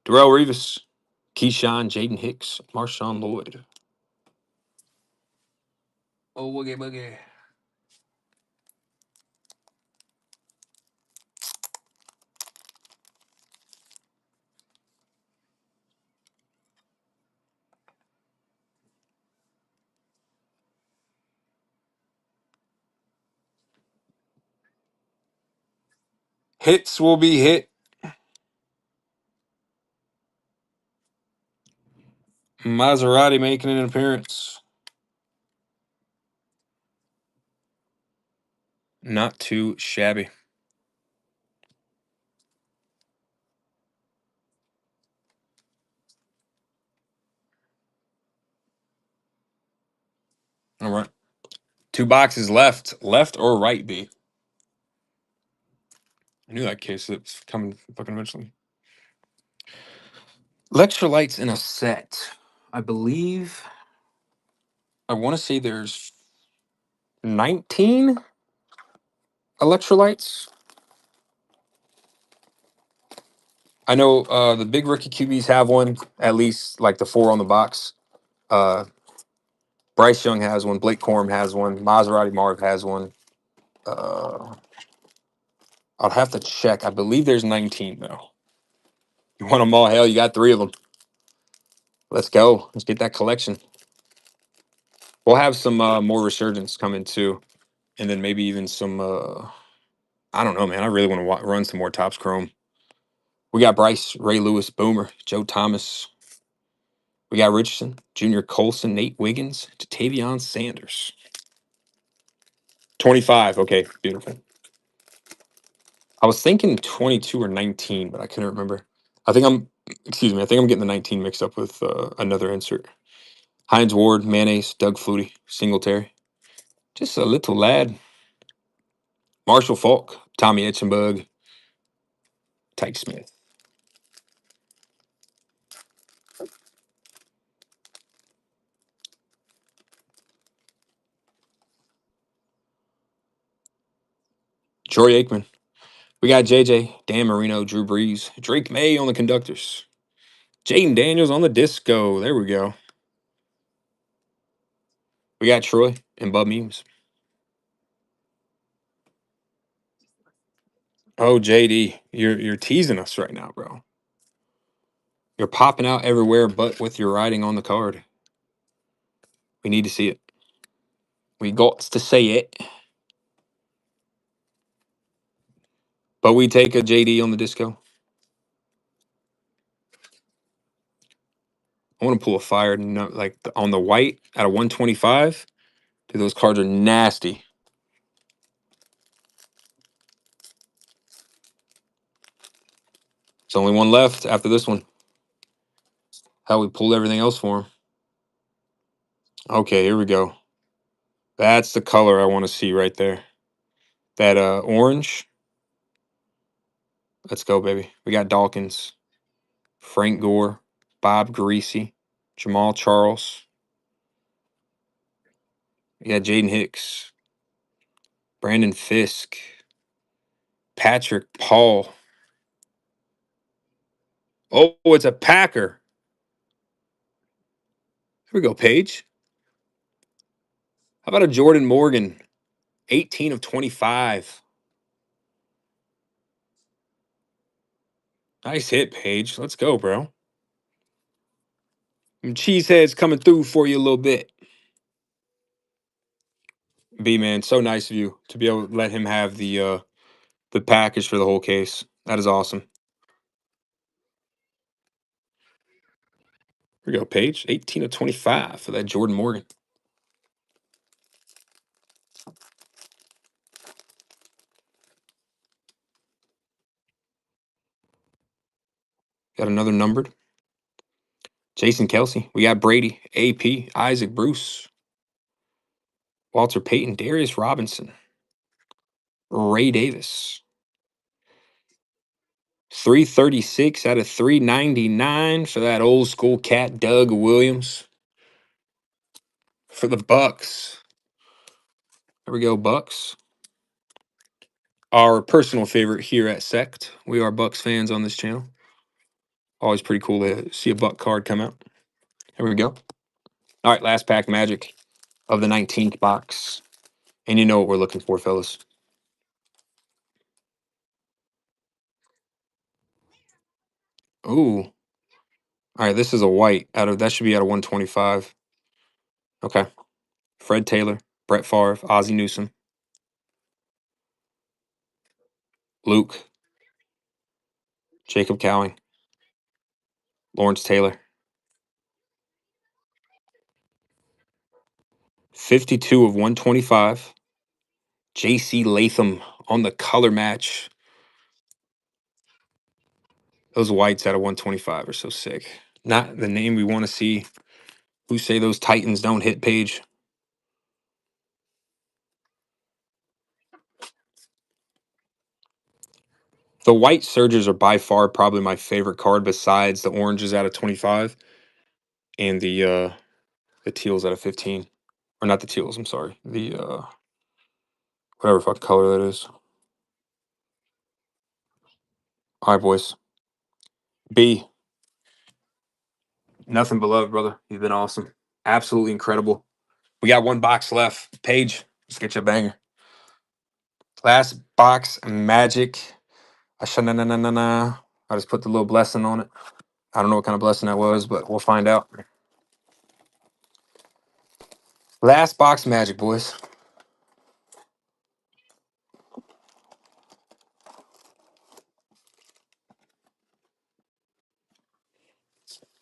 Speaker 1: Darrell Revis, Keyshawn, Jaden Hicks, Marshawn Lloyd. Oh, woogie boogie. Hits will be hit. Maserati making an appearance. Not too shabby. All right. 2 boxes left. Left or right, B? I knew that case was coming fucking eventually. Electrolytes in a set. I believe. I want to say there's 19 electrolytes. I know the big rookie QBs have one, at least like the 4 on the box. Uh, Bryce Young has one. Blake Corum has one. Maserati Marv has one. Uh, I'll have to check. I believe there's 19 though. You want them all? Hell, you got 3 of them. Let's go. Let's get that collection. We'll have some more Resurgence coming too, and then maybe even some. I don't know, man. I really want to run some more Topps Chrome. We got Bryce, Ray Lewis, Boomer, Joe Thomas. We got Richardson, Junior Colson, Nate Wiggins, Tavion Sanders. 25. Okay, beautiful. I was thinking 22 or 19, but I couldn't remember. Excuse me, I think I'm getting the 19 mixed up with another insert. Hines Ward, Mayonnaise, Doug Flutie, Singletary. Just a little lad. Marshall Falk, Tommy Etchenbug, Tyke Smith. Troy Aikman. We got JJ, Dan Marino, Drew Brees, Drake May on the conductors. Jaden Daniels on the disco. There we go. We got Troy and Bub Memes. Oh, JD, you're teasing us right now, bro. You're popping out everywhere but with your writing on the card. We need to see it. We got to say it. But we take a JD on the disco. I want to pull a fire like on the white out of 125. Dude, those cards are nasty. There's only one left after this one. How we pulled everything else for him. Okay, here we go. That's the color I want to see right there. That orange. Let's go, baby. We got Dawkins, Frank Gore, Bob Greasy, Jamal Charles. We got Jaden Hicks, Brandon Fisk, Patrick Paul. Oh, it's a Packer. Here we go, Paige. How about a Jordan Morgan? 18 of 25. Nice hit, Paige. Let's go, bro. Them cheeseheads coming through for you a little bit. B man, so nice of you to be able to let him have the package for the whole case. That is awesome. Here we go, Paige. 18 of 25 for that Jordan Morgan. Got another numbered. Jason Kelsey. We got Brady, AP, Isaac Bruce, Walter Payton, Darius Robinson, Ray Davis. 336 out of 399 for that old school cat, Doug Williams. For the Bucks. There we go, Bucks. Our personal favorite here at Sect. We are Bucks fans on this channel. Always pretty cool to see a Buck card come out. Here we go. All right, last pack magic of the 19th box. And you know what we're looking for, fellas. Ooh. All right, this is a white. That should be out of 125. Okay. Fred Taylor, Brett Favre, Ozzie Newsome, Luke, Jacob Cowing, Lawrence Taylor. 52 of 125. J.C. Latham on the color match. Those whites out of 125 are so sick. Not the name we want to see. Who say those Titans don't hit, Page? The white Surges are by far probably my favorite card besides the oranges out of 25 and the teals out of 15. Or not the teals, I'm sorry. The whatever fuck color that is. All right, boys. B. Nothing but love, brother. You've been awesome. Absolutely incredible. We got one box left. Paige, let's get you a banger. Last box, Magic. I just put the little blessing on it. I don't know what kind of blessing that was, but we'll find out. Last box, Magic, boys.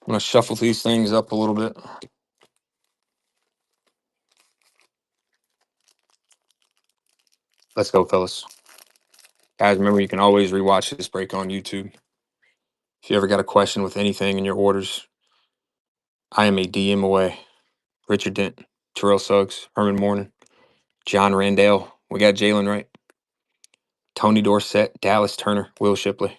Speaker 1: I'm going to shuffle these things up a little bit. Let's go, fellas. Guys, remember you can always rewatch this break on YouTube. If you ever got a question with anything in your orders, I am a DM away. Richard Dent, Terrell Suggs, Herman Morton, John Randall. We got Jalen Wright, Tony Dorsett, Dallas Turner, Will Shipley.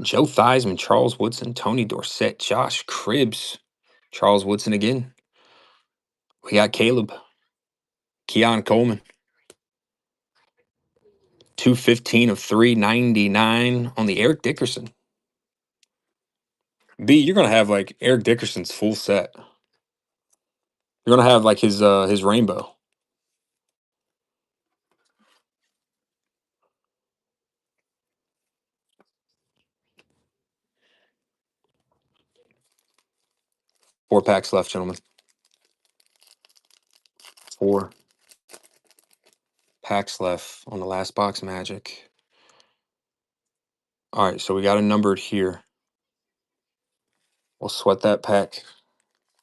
Speaker 1: Joe Theismann, Charles Woodson, Tony Dorsett, Josh Cribbs, Charles Woodson again. We got Caleb, Keon Coleman. 215 of 399 on the Eric Dickerson. B, you're gonna have like Eric Dickerson's full set. You're gonna have like his rainbow. Four packs left, gentlemen. 4 packs left on the last box, Magic. All right, so we got a numbered here. We'll sweat that pack.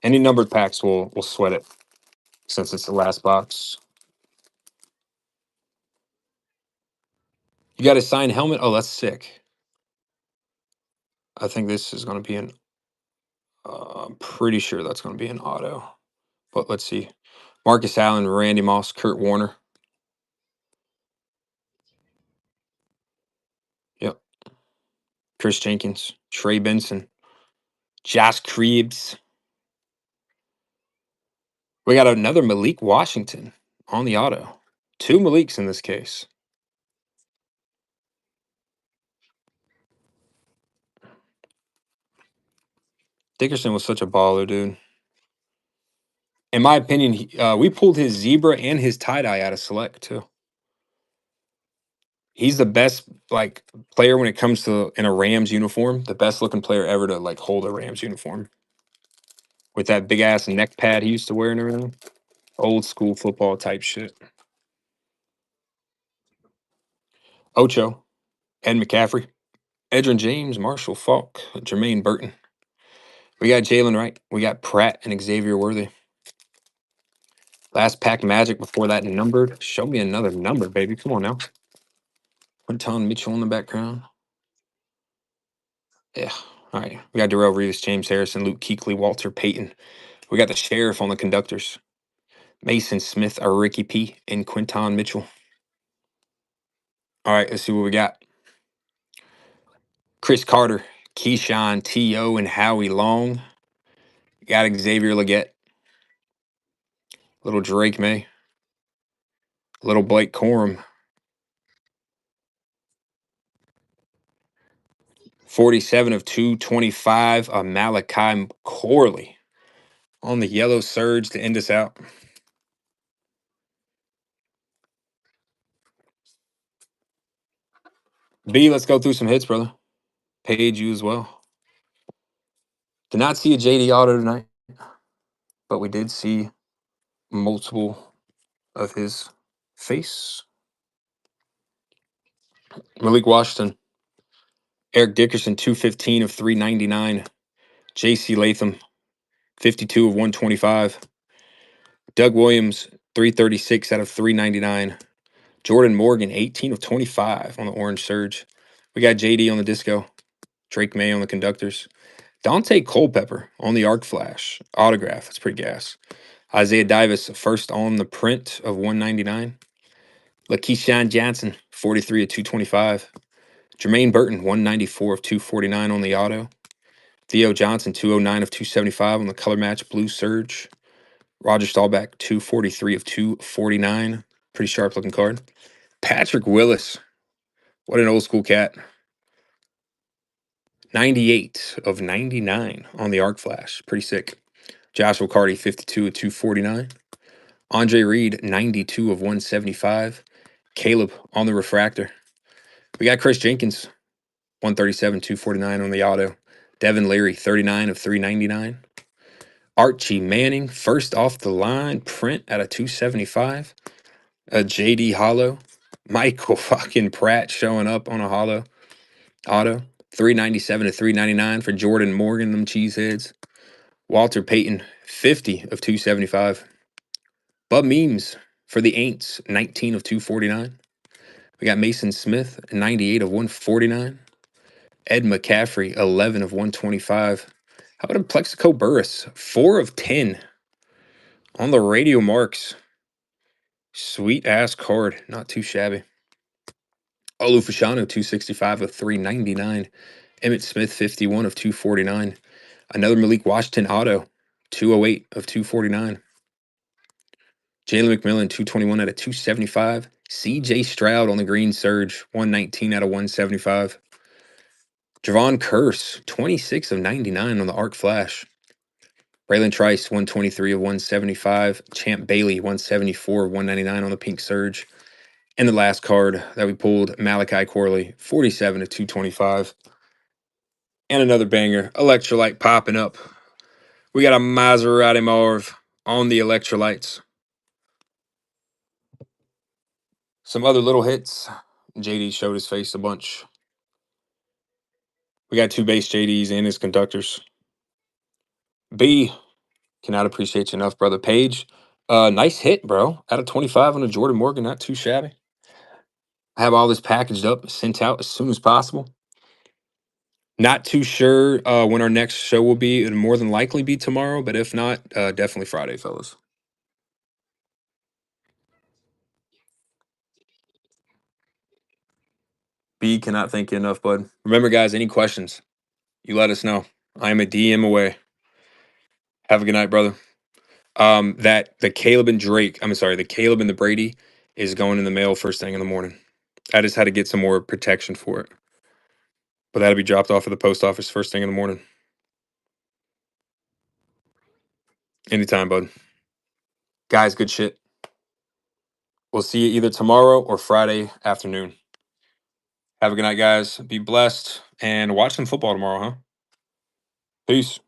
Speaker 1: Any numbered packs, we'll sweat it since it's the last box. You got a signed helmet? Oh, that's sick. I think this is going to be an. I'm pretty sure that's going to be an auto. But let's see. Marcus Allen, Randy Moss, Kurt Warner. Yep. Chris Jenkins, Trey Benson, Josh Cribbs. We got another Malik Washington on the auto. 2 Maliks in this case. Dickerson was such a baller, dude. In my opinion, we pulled his zebra and his tie-dye out of select, too. He's the best like player when it comes to in a Rams uniform. The best looking player ever to like hold a Rams uniform with that big ass neck pad he used to wear and everything. Old school football type shit. Ocho, Ed McCaffrey, Edrin James, Marshall Falk, Jermaine Burton. We got Jalen Wright. We got Pratt and Xavier Worthy. Last pack Magic before that numbered. Show me another number, baby. Come on now. Quinton Mitchell in the background. Yeah. All right. We got Darrell Reeves, James Harrison, Luke Kuechly, Walter Payton. We got the sheriff on the conductors. Mason Smith, our Ricky P, and Quinton Mitchell. All right, let's see what we got. Chris Carter, Keyshawn, T.O., and Howie Long. Got Xavier Legette. Little Drake May. Little Blake Corum. 47 of 225, Malachi Corley on the yellow surge to end us out. B, let's go through some hits, brother. Paige, you as well. Did not see a JD auto tonight, but we did see multiple of his face. Malik Washington. Eric Dickerson, 215 of 399. J.C. Latham, 52 of 125. Doug Williams, 336 out of 399. Jordan Morgan, 18 of 25 on the orange surge. We got JD on the disco. Drake May on the conductors. Dante Culpepper on the Arc Flash autograph. That's pretty gas. Isaiah Davis, first on the print of 199. Lakeishan Johnson, 43 of 225. Jermaine Burton, 194 of 249 on the auto. Theo Johnson, 209 of 275 on the color match blue surge. Roger Staubach, 243 of 249. Pretty sharp looking card. Patrick Willis, what an old school cat. 98 of 99 on the Arc Flash. Pretty sick. Joshua Carty, 52 of 249. Andre Reed, 92 of 175. Caleb on the refractor. We got Chris Jenkins, 137, 249 on the auto. Devin Leary, 39 of 399. Archie Manning, first off the line, print at a 275. A JD Hollow. Michael fucking Pratt showing up on a hollow auto. 397 to 399 for Jordan Morgan, them cheeseheads. Walter Payton, 50 of 275. Bub Memes for the Aints, 19 of 249. We got Mason Smith, 98 of 149. Ed McCaffrey, 11 of 125. How about a Plexico Burris, 4 of 10 on the radio marks. Sweet ass card, not too shabby. Olu Fashanu, 265 of 399. Emmett Smith, 51 of 249. Another Malik Washington auto, 208 of 249. Jalen McMillan, 221 out of 275. CJ Stroud on the green surge, 119 out of 175. Javon Curse, 26 of 99 on the Arc Flash. Braylon Trice, 123 of 175. Champ Bailey, 174 of 199 on the pink surge. And the last card that we pulled, Malachi Corley, 47 of 225. And another banger, Electrolyte popping up. We got a Maserati Marv on the electrolytes. Some other little hits. JD showed his face a bunch. We got 2 base JDs and his conductors. B, cannot appreciate you enough, brother. Page, nice hit, bro. Out of 25 on a Jordan Morgan, not too shabby. I have all this packaged up, sent out as soon as possible. Not too sure when our next show will be. It'll more than likely be tomorrow, but if not, definitely Friday, fellas. B, cannot thank you enough, bud. Remember, guys, any questions, you let us know. I am a DM away. Have a good night, brother. That the Caleb and Drake, I'm sorry, the Caleb and the Brady is going in the mail first thing in the morning. I just had to get some more protection for it. But that'll be dropped off at the post office first thing in the morning. Anytime, bud. Guys, good shit. We'll see you either tomorrow or Friday afternoon. Have a good night, guys. Be blessed and watch some football tomorrow, huh? Peace.